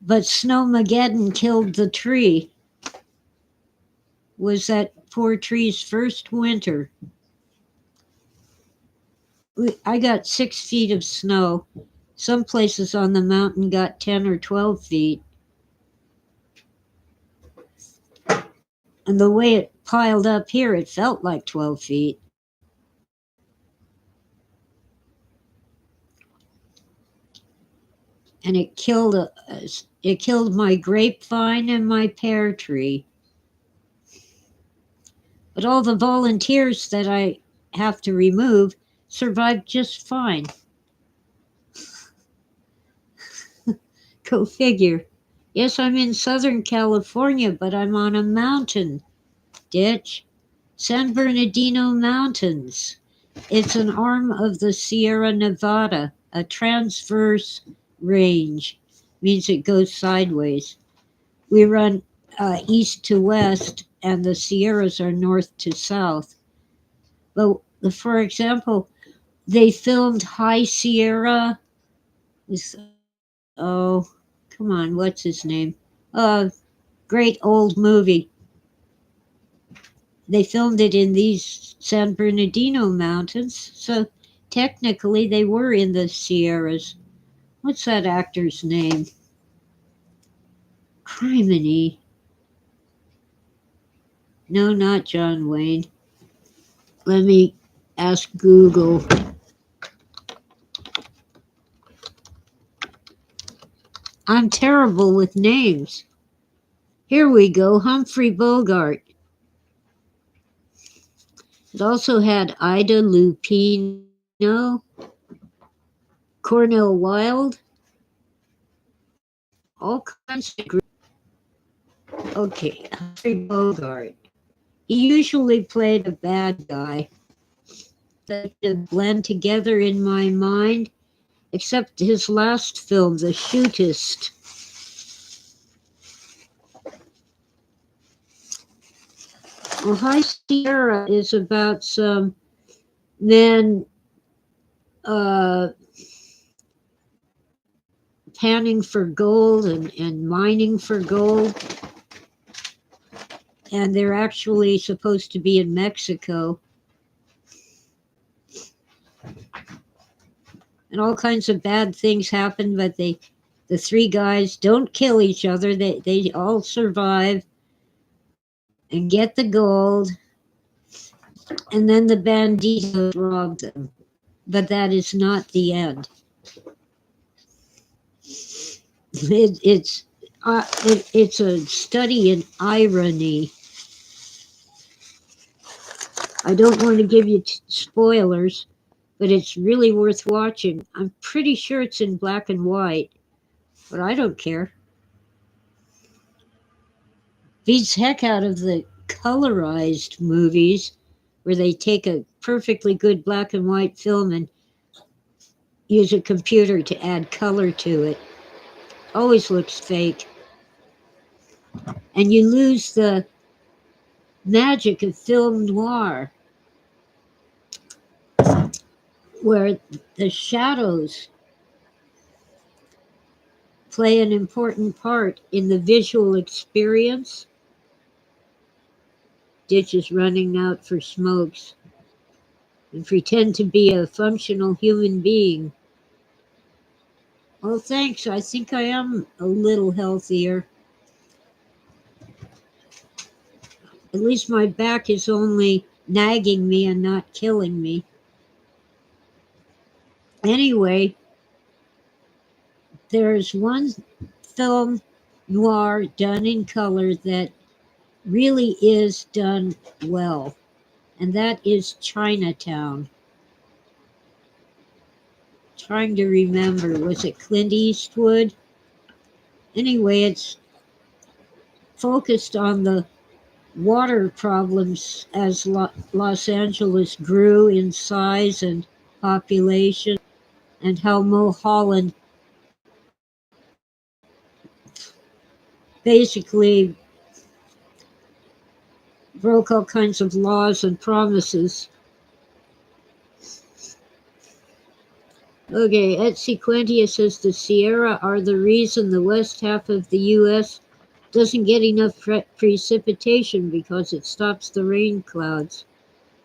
but Snowmageddon killed the tree. Was that poor tree's first winter. I got 6 feet of snow. Some places on the mountain got 10 or 12 feet. And the way it piled up here, it felt like 12 feet. And it killed my grapevine and my pear tree. But all the volunteers that I have to remove survived just fine. Go figure. Yes, I'm in Southern California, but I'm on a mountain ditch. San Bernardino Mountains. It's an arm of the Sierra Nevada, a transverse range. Means it goes sideways. We run east to west, and the Sierras are north to south. But for example, they filmed High Sierra. Oh, come on, what's his name? Great old movie. They filmed it in these San Bernardino Mountains, so technically they were in the Sierras. What's that actor's name? Criminy. No, not John Wayne. Let me ask Google. I'm terrible with names. Here we go, Humphrey Bogart. It also had Ida Lupino, Cornell Wilde, all kinds of great. Okay, Humphrey Bogart. He usually played a bad guy. To blend together in my mind, except his last film, The Shootist. Well, High Sierra is about some men uh, panning for gold and mining for gold. And they're actually supposed to be in Mexico. And all kinds of bad things happen, but the three guys don't kill each other. They all survive and get the gold. And then the banditos rob them. But that is not the end. It's a study in irony. I don't want to give you spoilers, but it's really worth watching. I'm pretty sure it's in black and white, but I don't care. Beats heck out of the colorized movies where they take a perfectly good black and white film and use a computer to add color to it. Always looks fake. And you lose the magic of film noir, where the shadows play an important part in the visual experience. Ditches running out for smokes and pretend to be a functional human being. Well, thanks. I think I am a little healthier. At least my back is only nagging me and not killing me. Anyway, there's one film noir done in color that really is done well, and that is Chinatown. Trying to remember, was it Clint Eastwood? Anyway, it's focused on the water problems as Los Angeles grew in size and population, and how Mulholland basically broke all kinds of laws and promises. Okay, Etsequentia says the Sierra are the reason the west half of the U.S. doesn't get enough precipitation because it stops the rain clouds.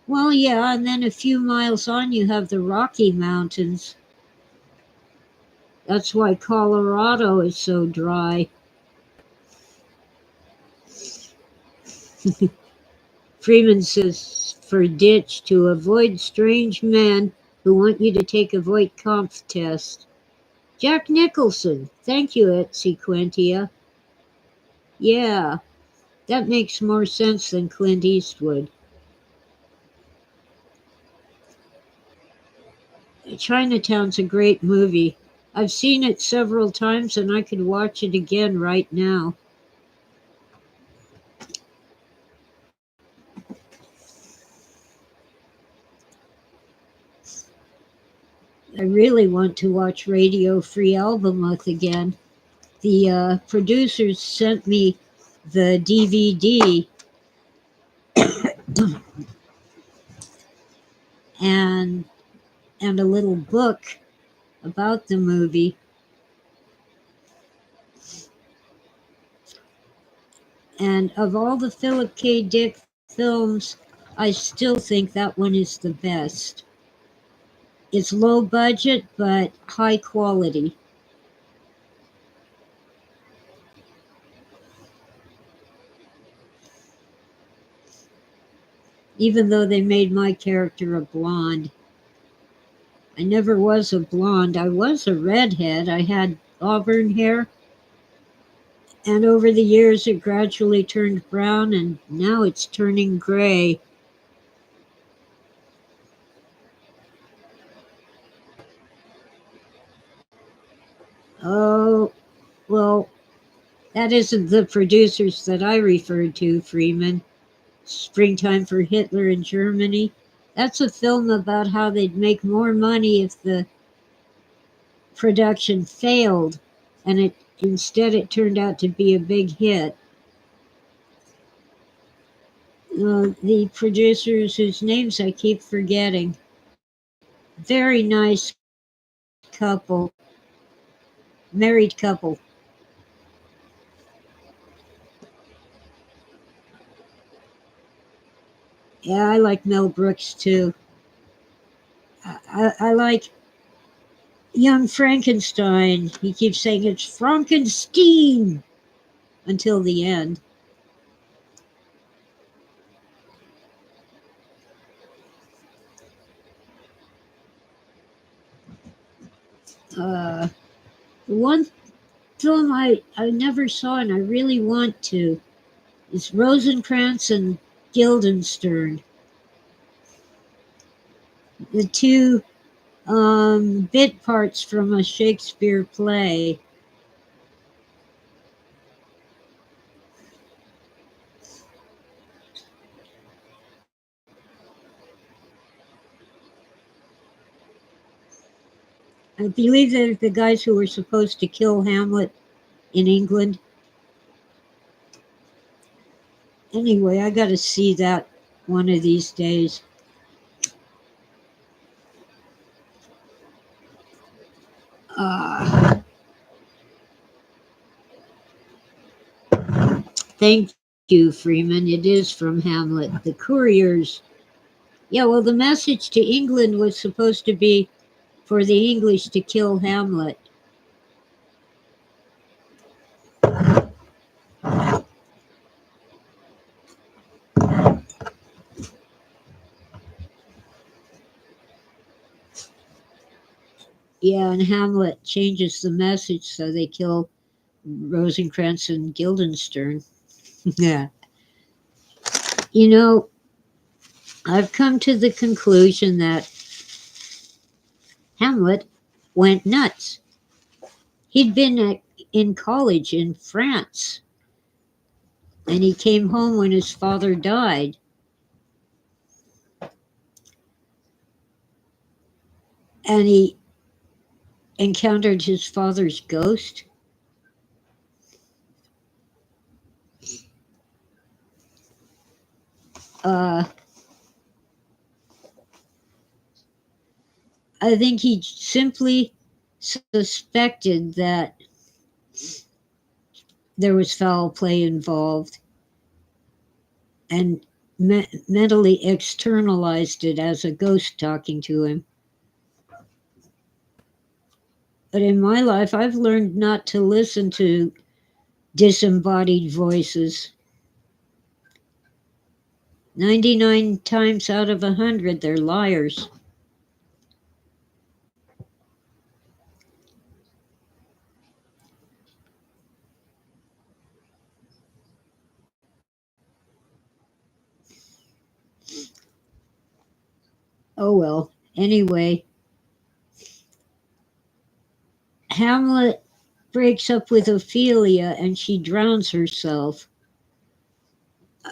Well, yeah, and then a few miles on you have the Rocky Mountains. That's why Colorado is so dry. Freeman says for ditch to avoid strange men who want you to take a Voight-Kampff test. Jack Nicholson. Thank you, Etsequentia. Yeah, that makes more sense than Clint Eastwood. Chinatown's a great movie. I've seen it several times and I could watch it again right now. I really want to watch Radio Free Albemuth again. The producers sent me the DVD and a little book about the movie. And of all the Philip K. Dick films, I still think that one is the best. It's low budget but high quality. Even though they made my character a blonde. I never was a blonde. I was a redhead. I had auburn hair. And over the years, it gradually turned brown, and now it's turning gray. Oh, well, that isn't the producers that I referred to, Freeman. Springtime for Hitler in Germany. That's a film about how they'd make more money if the production failed, and it turned out to be a big hit. The producers whose names I keep forgetting. Very nice couple, married couple. Yeah, I like Mel Brooks too. I like Young Frankenstein. He keeps saying it's Frankenstein until the end. Uh, one film I never saw and I really want to is Rosencrantz and Guildenstern. The two bit parts from a Shakespeare play. I believe they're the guys who were supposed to kill Hamlet in England. Anyway, I got to see that one of these days. Uh, Thank you, Freeman. It is from Hamlet. The couriers. Yeah, well, the message to England was supposed to be for the English to kill Hamlet. Yeah, and Hamlet changes the message so they kill Rosencrantz and Guildenstern. Yeah. You know, I've come to the conclusion that Hamlet went nuts. He'd been in college in France, and he came home when his father died. And he encountered his father's ghost. I think he simply suspected that there was foul play involved and mentally externalized it as a ghost talking to him. But in my life, I've learned not to listen to disembodied voices. 99 times out of 100, they're liars. Oh well. Anyway, Hamlet breaks up with Ophelia and she drowns herself.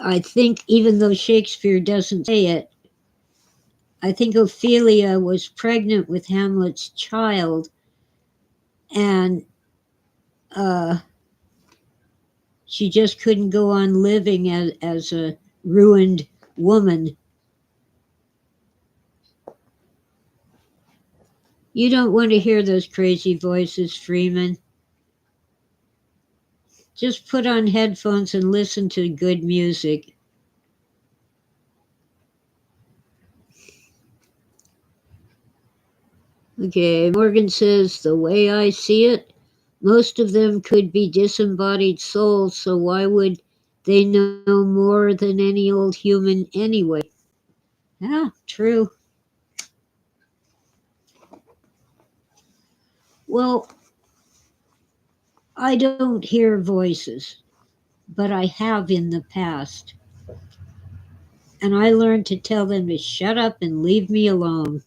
I think, even though Shakespeare doesn't say it, I think Ophelia was pregnant with Hamlet's child, and she just couldn't go on living as a ruined woman. You don't want to hear those crazy voices, Freeman. Just put on headphones and listen to good music. Okay, Morgan says, the way I see it, most of them could be disembodied souls, so why would they know more than any old human anyway? Yeah, true. Well, I don't hear voices, but I have in the past. And I learned to tell them to shut up and leave me alone.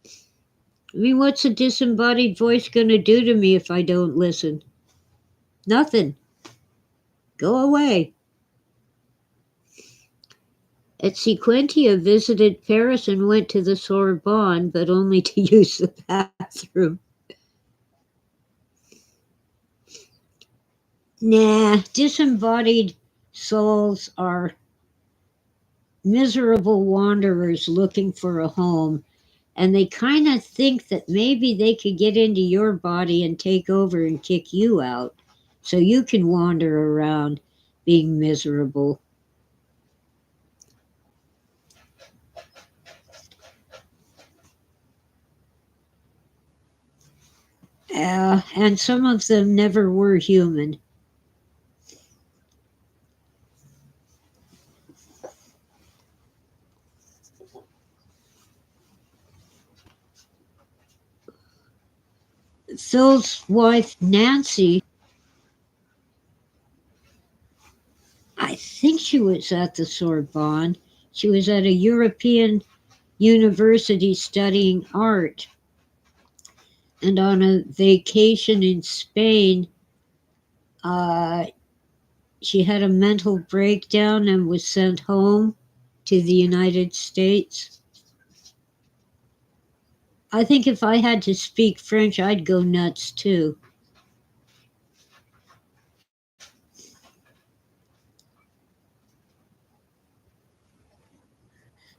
I mean, what's a disembodied voice going to do to me if I don't listen? Nothing. Go away. At Sequentia visited Paris and went to the Sorbonne, but only to use the bathroom. Nah, disembodied souls are miserable wanderers looking for a home, and they kind of think that maybe they could get into your body and take over and kick you out so you can wander around being miserable. And some of them never were human. Phil's wife, Nancy, I think she was at the Sorbonne. She was at a European university studying art. And on a vacation in Spain, she had a mental breakdown and was sent home to the United States. I think if I had to speak French, I'd go nuts too.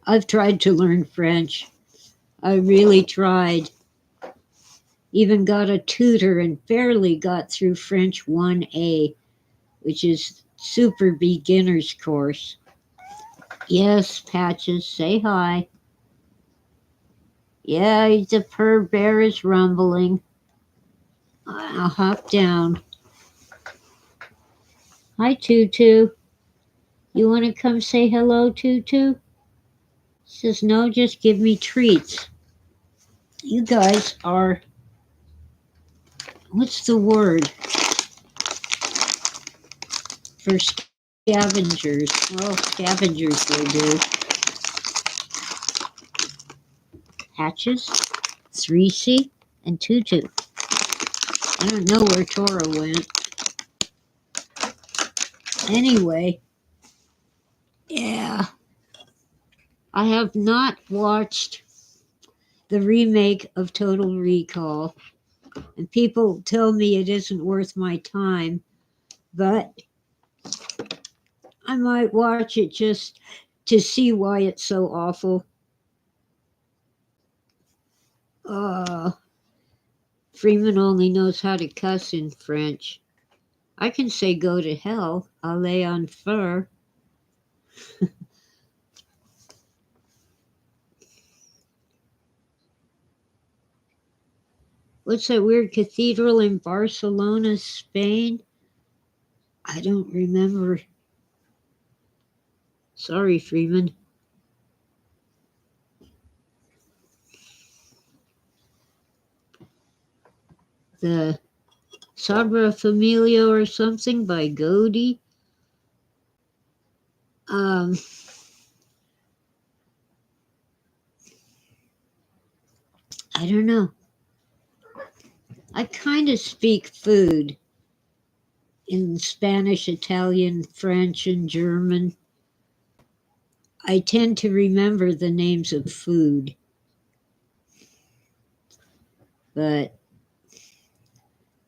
I've tried to learn French. I really tried. Even got a tutor and barely got through French 1A, which is super beginner's course. Yes, Patches, say hi. Yeah, the purr bear is rumbling. I'll hop down. Hi, Tutu. You want to come say hello, Tutu? Says, no, just give me treats. You guys are, what's the word for scavengers? Well, scavengers they do. Hatches, 3C, and Tutu. I don't know where Tora went. Anyway, yeah. I have not watched the remake of Total Recall, and people tell me it isn't worth my time, but I might watch it just to see why it's so awful. Uh, Freeman only knows how to cuss in French. I can say go to hell, aller en feu. What's that weird cathedral in Barcelona, Spain? I don't remember. Sorry, Freeman. The Sagra Familia or something by Gaudi. Um, I don't know. I kind of speak food in Spanish, Italian, French, and German. I tend to remember the names of food, and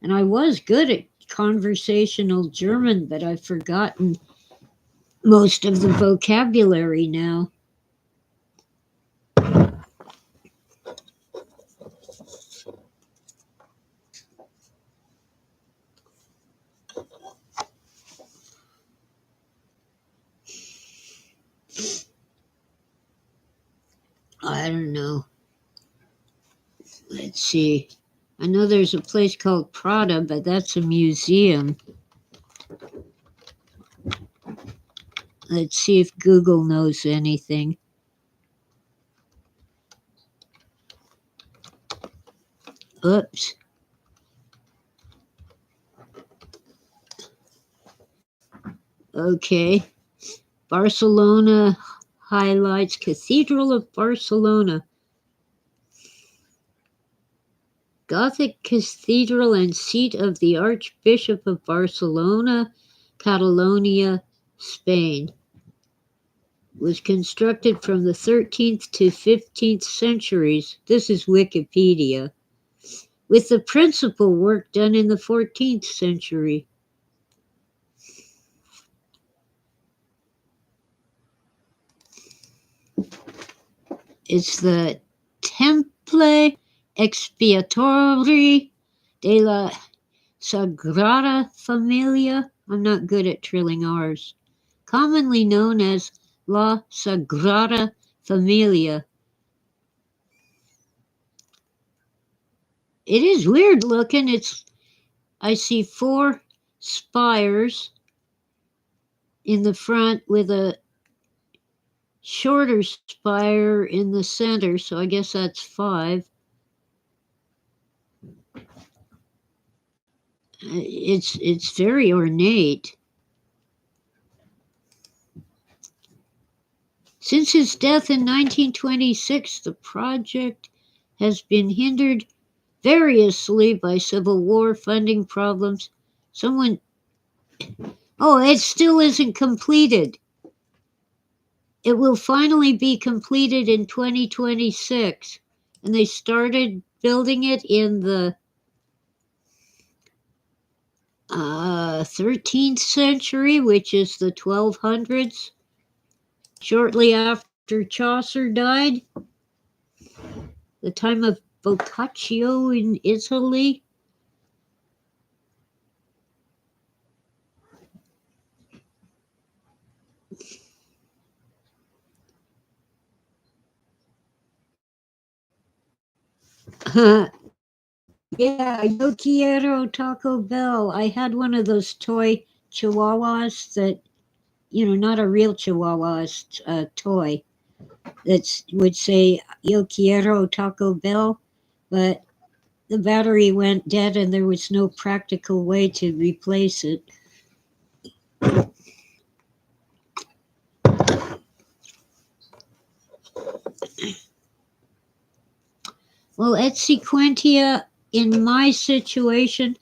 I was good at conversational German, but I've forgotten most of the vocabulary now. I don't know. Let's see. I know there's a place called Prada, but that's a museum. Let's see if Google knows anything. Oops. Okay. Barcelona highlights Cathedral of Barcelona. Gothic cathedral and seat of the Archbishop of Barcelona, Catalonia, Spain. Was constructed from the 13th to 15th centuries. This is Wikipedia. With the principal work done in the 14th century. It's the Temple Expiatory de la Sagrada Familia. I'm not good at trilling R's. Commonly known as La Sagrada Familia. It is weird looking. I see 4 spires in the front with a shorter spire in the center, so I guess that's 5. It's very ornate. Since his death in 1926, the project has been hindered variously by civil war, funding problems. It still isn't completed. It will finally be completed in 2026. And they started building it in the 13th century, which is the 1200s, shortly after Chaucer died, the time of Boccaccio in Italy. Yeah, yo quiero Taco Bell. I had one of those toy chihuahuas that, not a real chihuahua, it's a toy that would say yo quiero Taco Bell, but the battery went dead and there was no practical way to replace it. Well, at Sequentia, in my situation,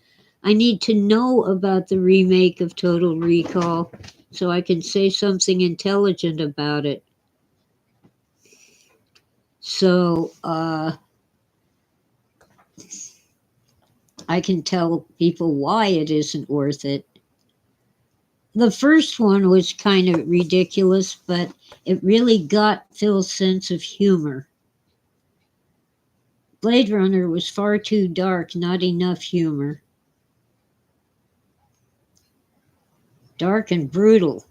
I need to know about the remake of Total Recall so I can say something intelligent about it. So I can tell people why it isn't worth it. The first one was kind of ridiculous, but it really got Phil's sense of humor. Blade Runner was far too dark, not enough humor. Dark and brutal.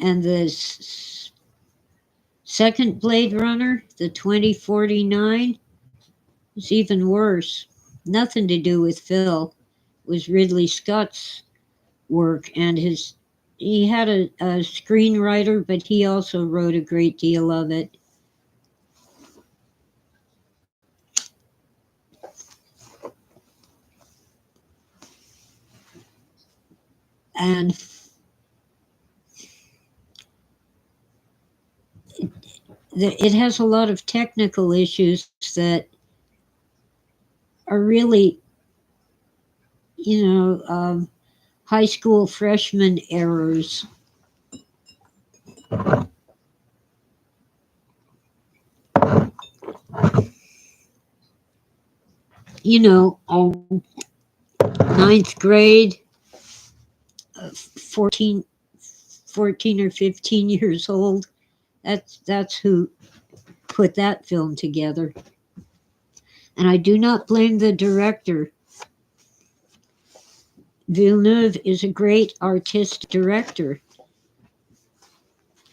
And the second Blade Runner, the 2049, was even worse. Nothing to do with Phil. It was Ridley Scott's work, and he had a screenwriter, but he also wrote a great deal of it. And it has a lot of technical issues that are really, high school freshman errors. Ninth grade, 14, 14 or 15 years old. That's who put that film together. And I do not blame the director. Villeneuve is a great artistic director.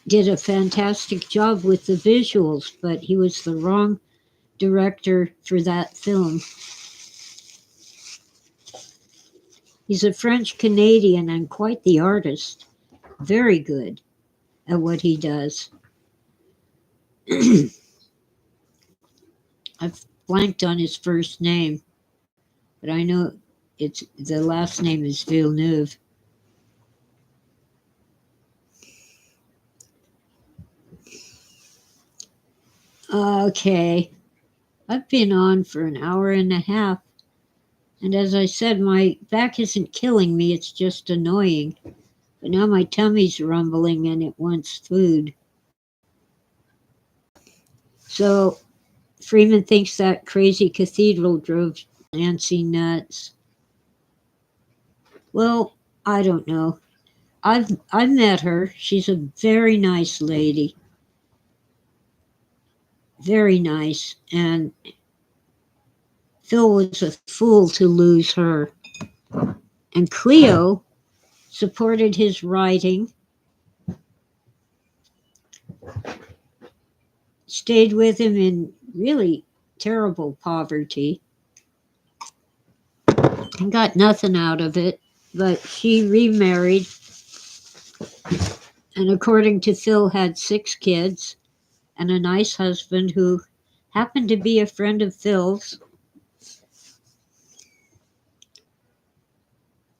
Did a fantastic job with the visuals, but he was the wrong director for that film. He's a French Canadian and quite the artist. Very good at what he does. I've blanked on his first name, but I know the last name is Villeneuve. Okay, I've been on for an hour and a half, and as I said, my back isn't killing me, it's just annoying. But now my tummy's rumbling and it wants food. So Freeman thinks that crazy cathedral drove Nancy nuts. Well, I don't know. I've met her. She's a very nice lady. Very nice. And Phil was a fool to lose her. And Cleo supported his writing, stayed with him in really terrible poverty, and got nothing out of it. But she remarried, and according to Phil, had 6 kids and a nice husband who happened to be a friend of Phil's.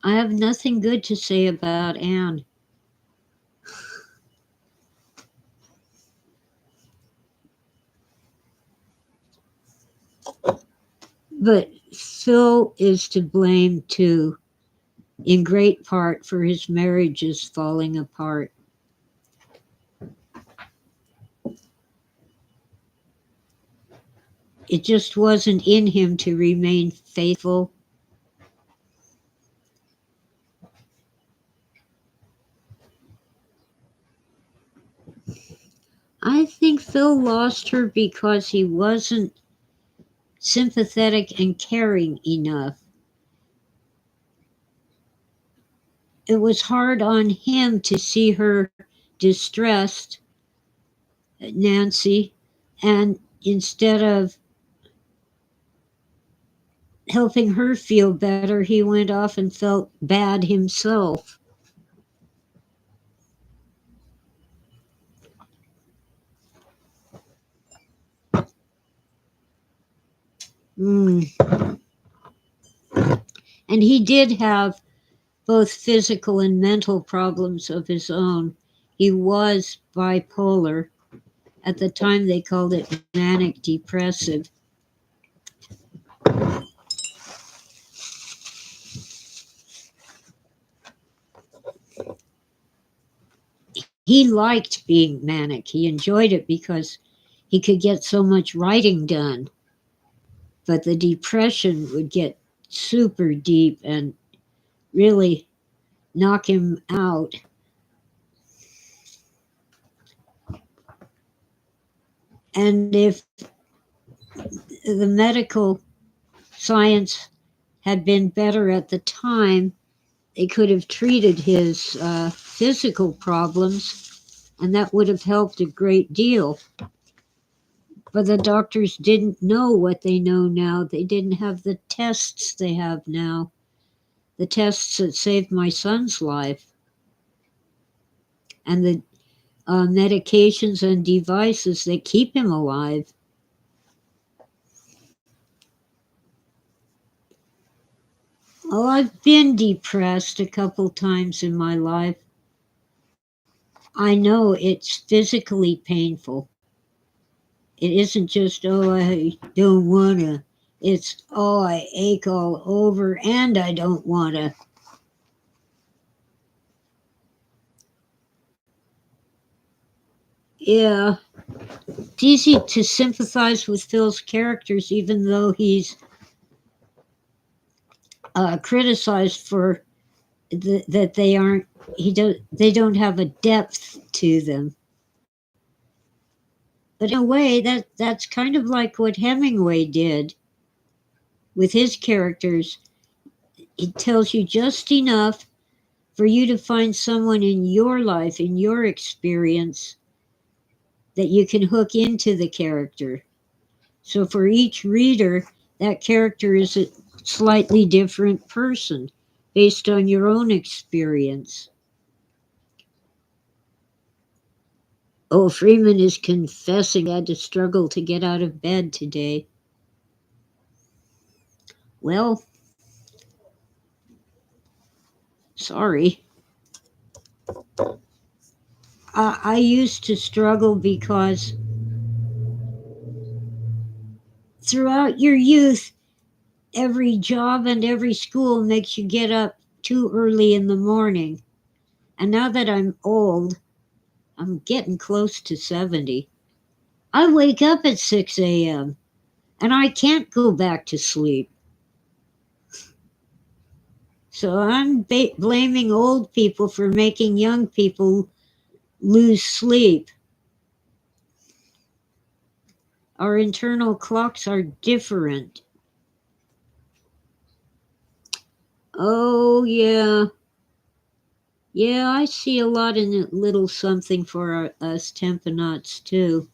I have nothing good to say about Anne. But Phil is to blame too, in great part for his marriages falling apart. It just wasn't in him to remain faithful. I think Phil lost her because he wasn't sympathetic and caring enough. It was hard on him to see her distressed, Nancy, and instead of helping her feel better, he went off and felt bad himself. And he did have both physical and mental problems of his own. He was bipolar. At the time, they called it manic depressive. He liked being manic. He enjoyed it because he could get so much writing done. But the depression would get super deep and really knock him out. And if the medical science had been better at the time, they could have treated his physical problems, and that would have helped a great deal. But the doctors didn't know what they know now. They didn't have the tests they have now, the tests that saved my son's life, and the medications and devices that keep him alive. Oh, I've been depressed a couple times in my life. I know it's physically painful. It isn't just, oh, I don't want to. It's, oh, I ache all over and I don't want to. Yeah, it's easy to sympathize with Phil's characters, even though he's criticized for that they aren't. They don't have a depth to them. But in a way, that's kind of like what Hemingway did with his characters. It tells you just enough for you to find someone in your life, in your experience, that you can hook into the character. So for each reader, that character is a slightly different person based on your own experience. Oh, Freeman is confessing he had to struggle to get out of bed today. Well, sorry. I used to struggle because throughout your youth, every job and every school makes you get up too early in the morning. And now that I'm old, I'm getting close to 70. I wake up at 6 a.m. and I can't go back to sleep. So I'm blaming old people for making young people lose sleep. Our internal clocks are different. Oh, yeah. Yeah, I see a lot in a little something for us Tempanauts, too.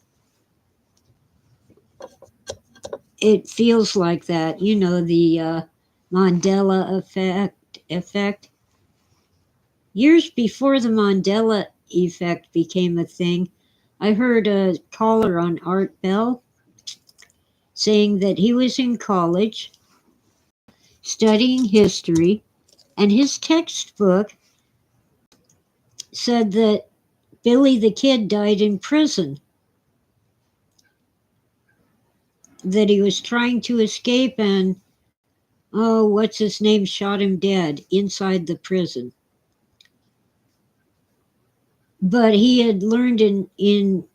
It feels like that. You know, the Mandela effect. Years before the Mandela effect became a thing, I heard a caller on Art Bell saying that he was in college studying history, and his textbook said that Billy the Kid died in prison, that he was trying to escape, and oh, what's his name, shot him dead inside the prison. But he had learned in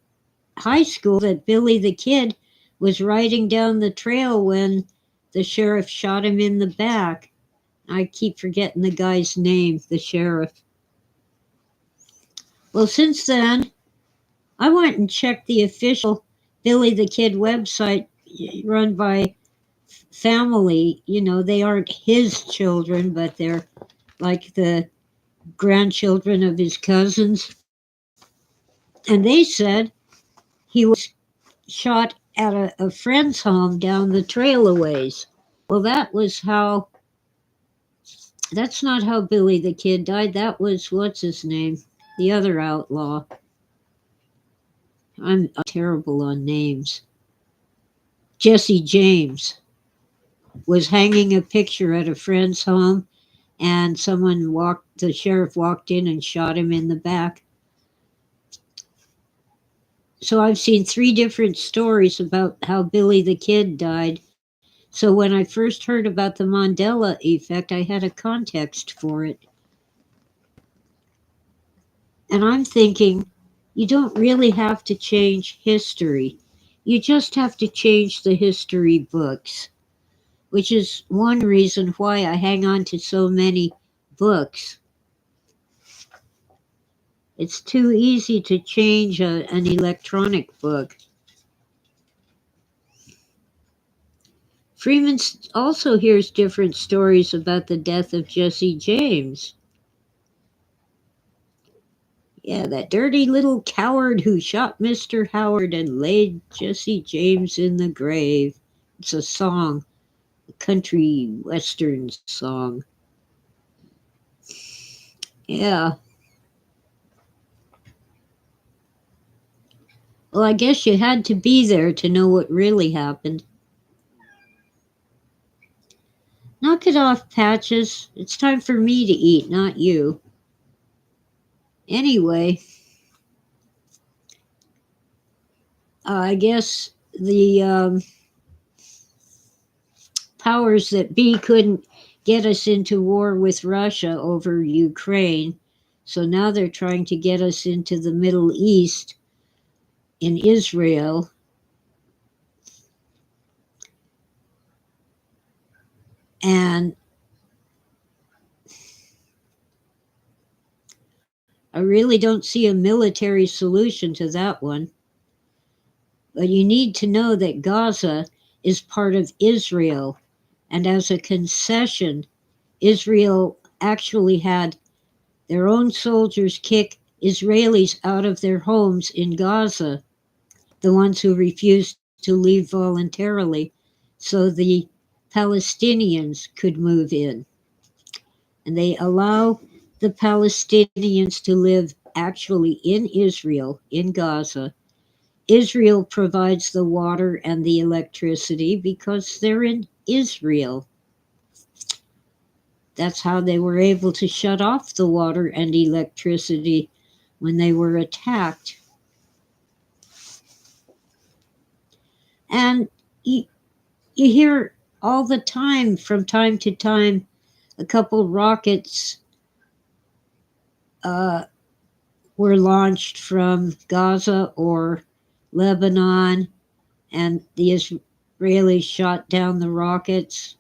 high school that Billy the Kid was riding down the trail when the sheriff shot him in the back. I keep forgetting the guy's name, the sheriff. Well, since then, I went and checked the official Billy the Kid website run by family. You know, they aren't his children, but they're like the grandchildren of his cousins. And they said he was shot at a friend's home down the trail a ways. Well, that's not how Billy the Kid died. That was, what's his name? The other outlaw. I'm terrible on names. Jesse James was hanging a picture at a friend's home, and the sheriff walked in and shot him in the back. So I've seen 3 different stories about how Billy the Kid died. So when I first heard about the Mandela effect, I had a context for it. And I'm thinking, you don't really have to change history. You just have to change the history books. which is one reason why I hang on to so many books. It's too easy to change an electronic book. Freeman also hears different stories about the death of Jesse James. Yeah, that dirty little coward who shot Mr. Howard and laid Jesse James in the grave. It's a song, a country western song. Yeah. Well, I guess you had to be there to know what really happened. Knock it off, Patches. It's time for me to eat, not you. Anyway, I guess the powers that be couldn't get us into war with Russia over Ukraine. So now they're trying to get us into the Middle East in Israel. And I really don't see a military solution to that one. But you need to know that Gaza is part of Israel. And as a concession, Israel actually had their own soldiers kick Israelis out of their homes in Gaza, the ones who refused to leave voluntarily, so the Palestinians could move in. And they allow the Palestinians to live actually in Israel, in Gaza. Israel provides the water and the electricity because they're in Israel. That's how they were able to shut off the water and electricity when they were attacked. And you hear all the time, from time to time, a couple rockets were launched from Gaza or Lebanon, and the Israelis shot down the rockets.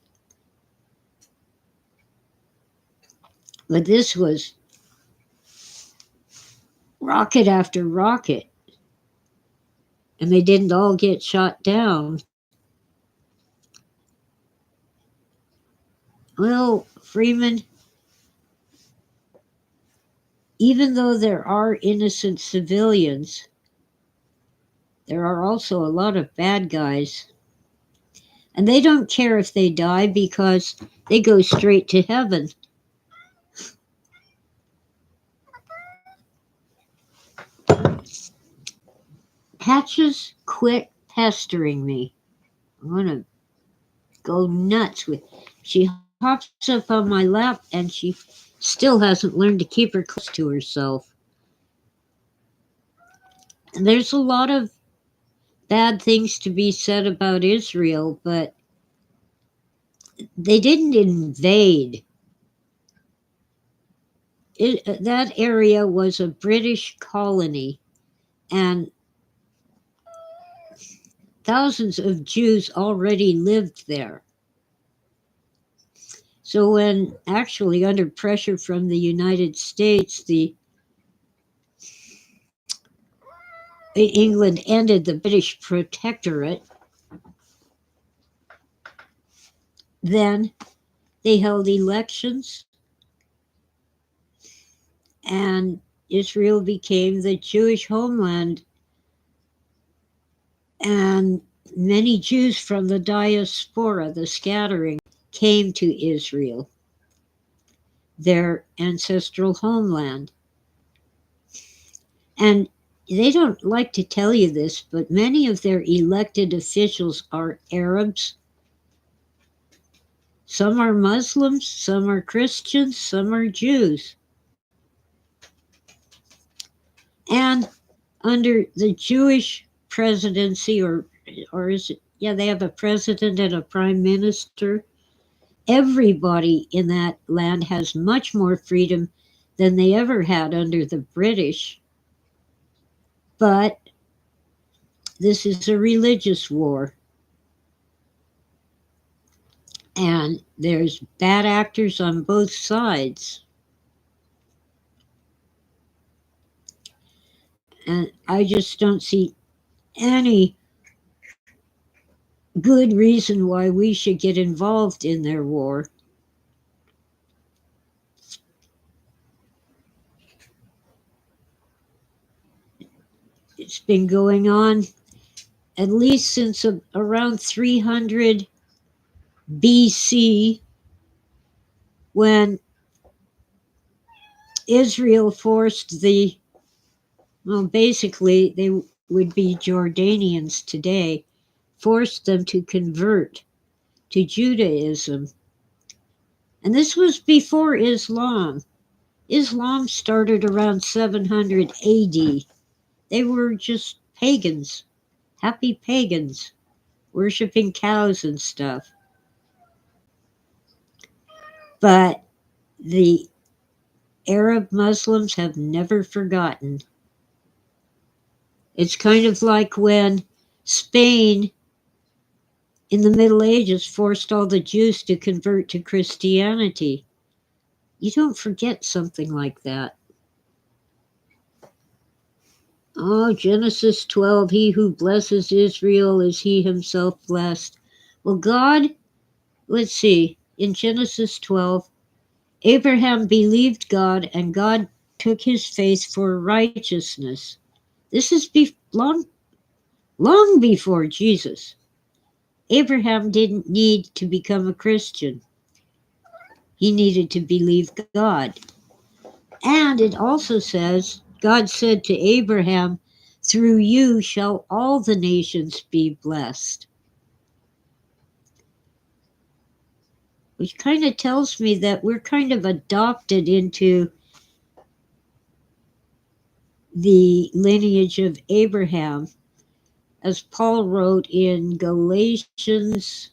But this was rocket after rocket, and they didn't all get shot down. Well, Freeman, even though there are innocent civilians, there are also a lot of bad guys. And they don't care if they die because they go straight to heaven. Patches, quit pestering me. I'm going to go nuts with. She hops up on my lap and she still hasn't learned to keep her close to herself. And there's a lot of bad things to be said about Israel, but they didn't invade. That area was a British colony, and thousands of Jews already lived there. So when actually under pressure from the United States, England ended the British protectorate, then they held elections and Israel became the Jewish homeland. And many Jews from the diaspora, the scattering, came to Israel, their ancestral homeland. And they don't like to tell you this, but many of their elected officials are Arabs. Some are Muslims, some are Christians, some are Jews. And under the Jewish presidency, or is it, yeah, they have a president and a prime minister. Everybody in that land has much more freedom than they ever had under the British. But this is a religious war. And there's bad actors on both sides. And I just don't see any good reason why we should get involved in their war. It's been going on at least since around 300 BC, when Israel forced basically they would be Jordanians today, forced them to convert to Judaism. And this was before Islam. Islam started around 700 AD. They were just pagans, happy pagans, worshiping cows and stuff. But the Arab Muslims have never forgotten. It's kind of like when Spain in the Middle Ages forced all the Jews to convert to Christianity. You don't forget something like that. Oh, Genesis 12, he who blesses Israel is he himself blessed. Well, God, let's see, in Genesis 12, Abraham believed God and God took his faith for righteousness. This is long before Jesus. Abraham didn't need to become a Christian. He needed to believe God. And it also says, God said to Abraham, through you shall all the nations be blessed. Which kind of tells me that we're kind of adopted into the lineage of Abraham. As Paul wrote in Galatians,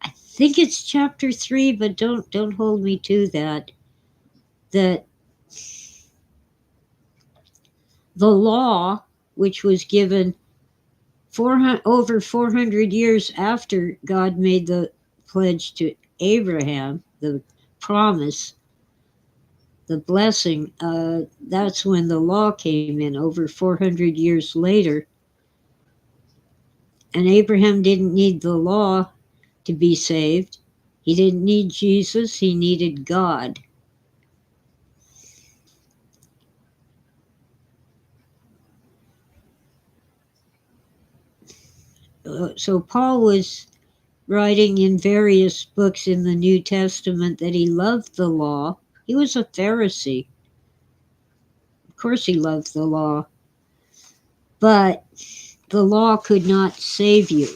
I think it's chapter 3, but don't hold me to that the law, which was given over 400 years after God made the pledge to Abraham, the promise, the blessing, that's when the law came in over 400 years later. And Abraham didn't need the law to be saved. He didn't need Jesus, he needed God. So Paul was writing in various books in the New Testament that he loved the law. He was a Pharisee. Of course he loved the law. But the law could not save you.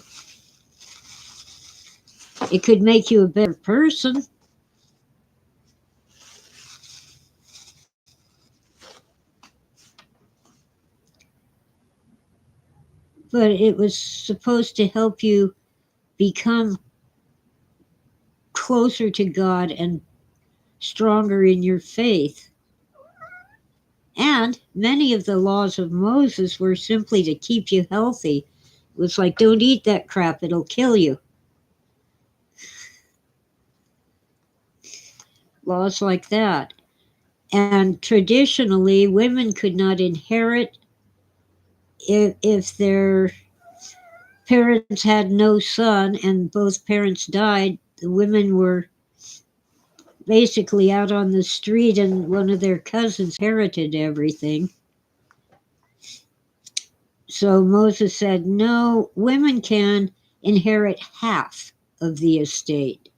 It could make you a better person. But it was supposed to help you become closer to God and stronger in your faith. And many of the laws of Moses were simply to keep you healthy. It was like, don't eat that crap, it'll kill you. Laws like that. And traditionally, women could not inherit if their parents had no son and both parents died. The women were basically out on the street and one of their cousins inherited everything. So Moses said, no, women can inherit half of the estate,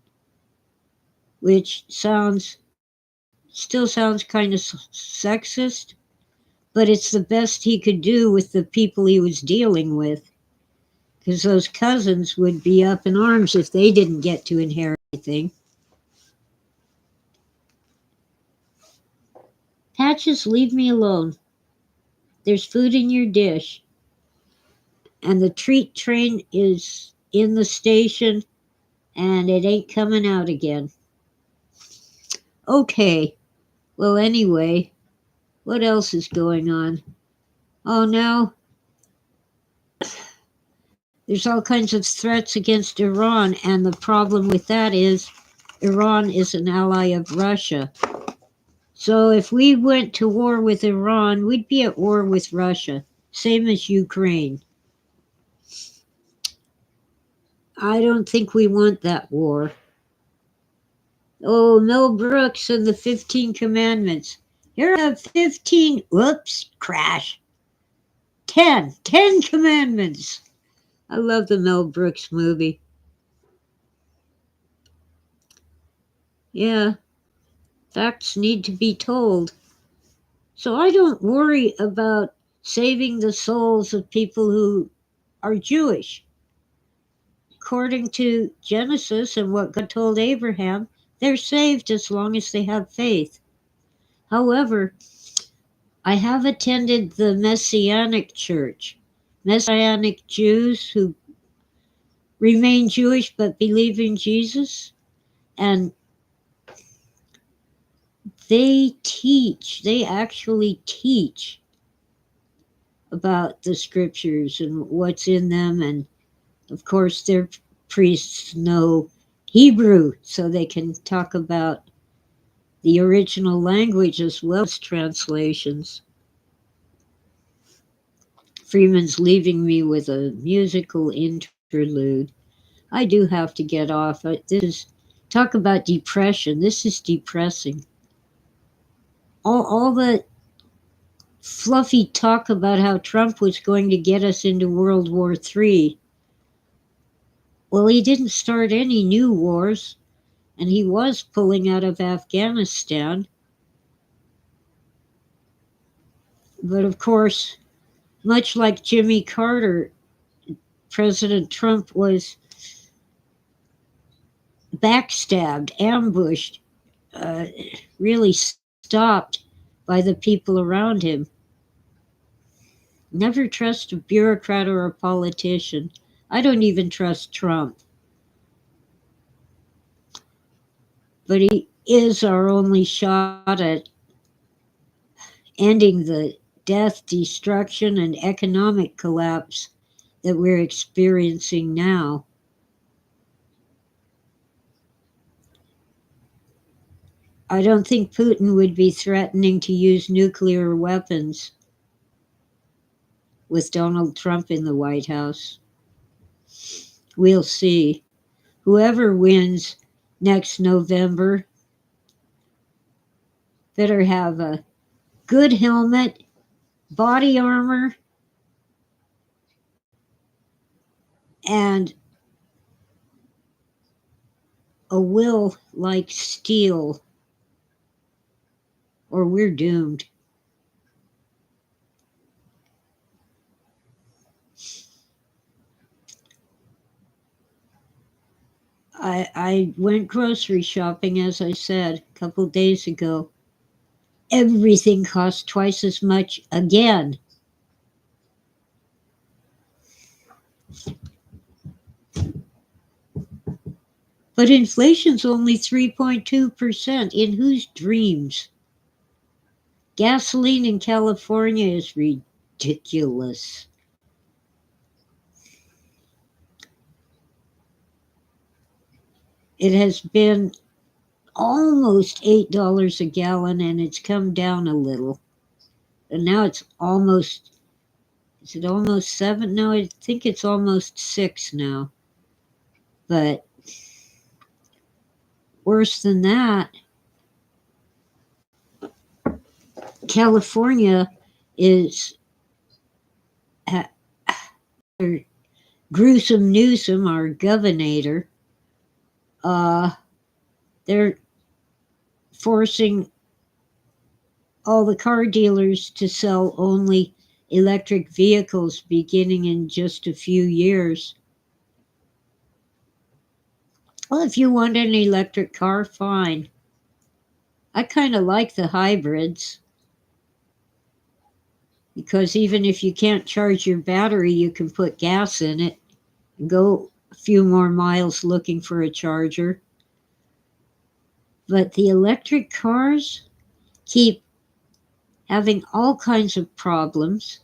which still sounds kind of sexist, but it's the best he could do with the people he was dealing with, because those cousins would be up in arms if they didn't get to inherit anything. Patches, leave me alone. There's food in your dish. And the treat train is in the station and it ain't coming out again. Okay. Well, anyway, what else is going on? Oh, now There's all kinds of threats against Iran, and the problem with that is Iran is an ally of Russia. So if we went to war with Iran, we'd be at war with Russia, same as Ukraine. I don't think we want that war. Oh, Mel Brooks and the 15 Commandments. Here I have 15. Whoops, crash. 10 Commandments. I love the Mel Brooks movie. Yeah, facts need to be told. So I don't worry about saving the souls of people who are Jewish. According to Genesis and what God told Abraham, they're saved as long as they have faith. However, I have attended the Messianic church, Messianic Jews who remain Jewish but believe in Jesus, and they actually teach about the scriptures and what's in them, and of course their priests know Hebrew so they can talk about the original language as well as translations. Freeman's leaving me with a musical interlude. I do have to get off. This is talk about depression. This is depressing. All the fluffy talk about how Trump was going to get us into World War III. Well, he didn't start any new wars, and he was pulling out of Afghanistan. But of course, much like Jimmy Carter, President Trump was backstabbed, ambushed, uh, really stopped by the people around him. Never trust a bureaucrat or a politician. I don't even trust Trump. But he is our only shot at ending the death, destruction, and economic collapse that we're experiencing now. I don't think Putin would be threatening to use nuclear weapons with Donald Trump in the White House. We'll see. Whoever wins next November better have a good helmet, body armor, and a will like steel, or we're doomed. I went grocery shopping, as I said, a couple days ago. Everything costs twice as much again. But inflation's only 3.2%. In whose dreams? Gasoline in California is ridiculous. It has been almost $8 a gallon, and it's come down a little. And now it's almost, is it almost 7? No, I think it's almost 6 now. But worse than that, California is Gruesome Newsom, our governor. They're forcing all the car dealers to sell only electric vehicles beginning in just a few years. Well, if you want an electric car, fine. I kind of like the hybrids because even if you can't charge your battery, you can put gas in it and go a few more miles looking for a charger. But the electric cars keep having all kinds of problems.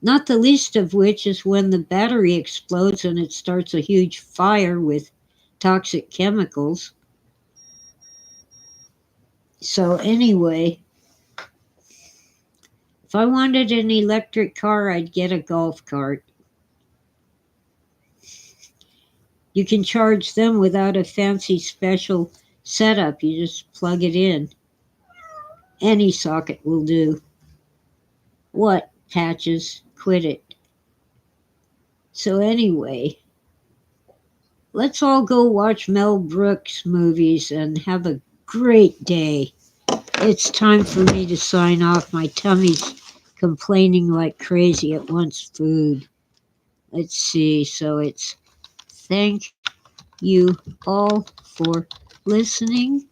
Not the least of which is when the battery explodes and it starts a huge fire with toxic chemicals. So, anyway, if I wanted an electric car, I'd get a golf cart. You can charge them without a fancy special setup. You just plug it in. Any socket will do. What, Patches? Quit it. So, anyway, let's all go watch Mel Brooks movies and have a great day. It's time for me to sign off. My tummy's complaining like crazy. It wants food. Let's see. So it's thank you all for listening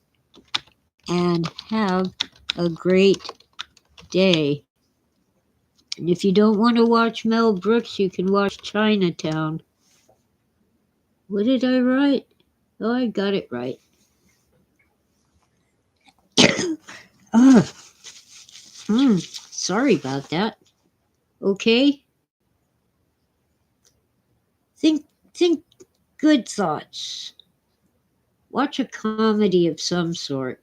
and have a great day. And if you don't want to watch Mel Brooks, you can watch Chinatown. What did I write? Oh, I got it right. Ugh. Sorry about that. Okay? Think good thoughts. Watch a comedy of some sort.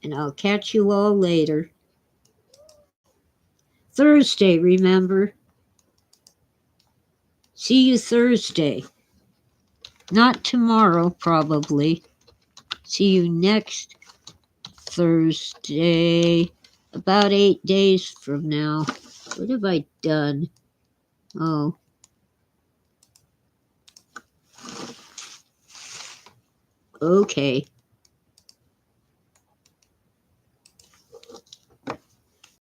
And I'll catch you all later. Thursday, remember? See you Thursday. Not tomorrow, probably. See you next Thursday, about 8 days from now. What have I done? Oh. Okay.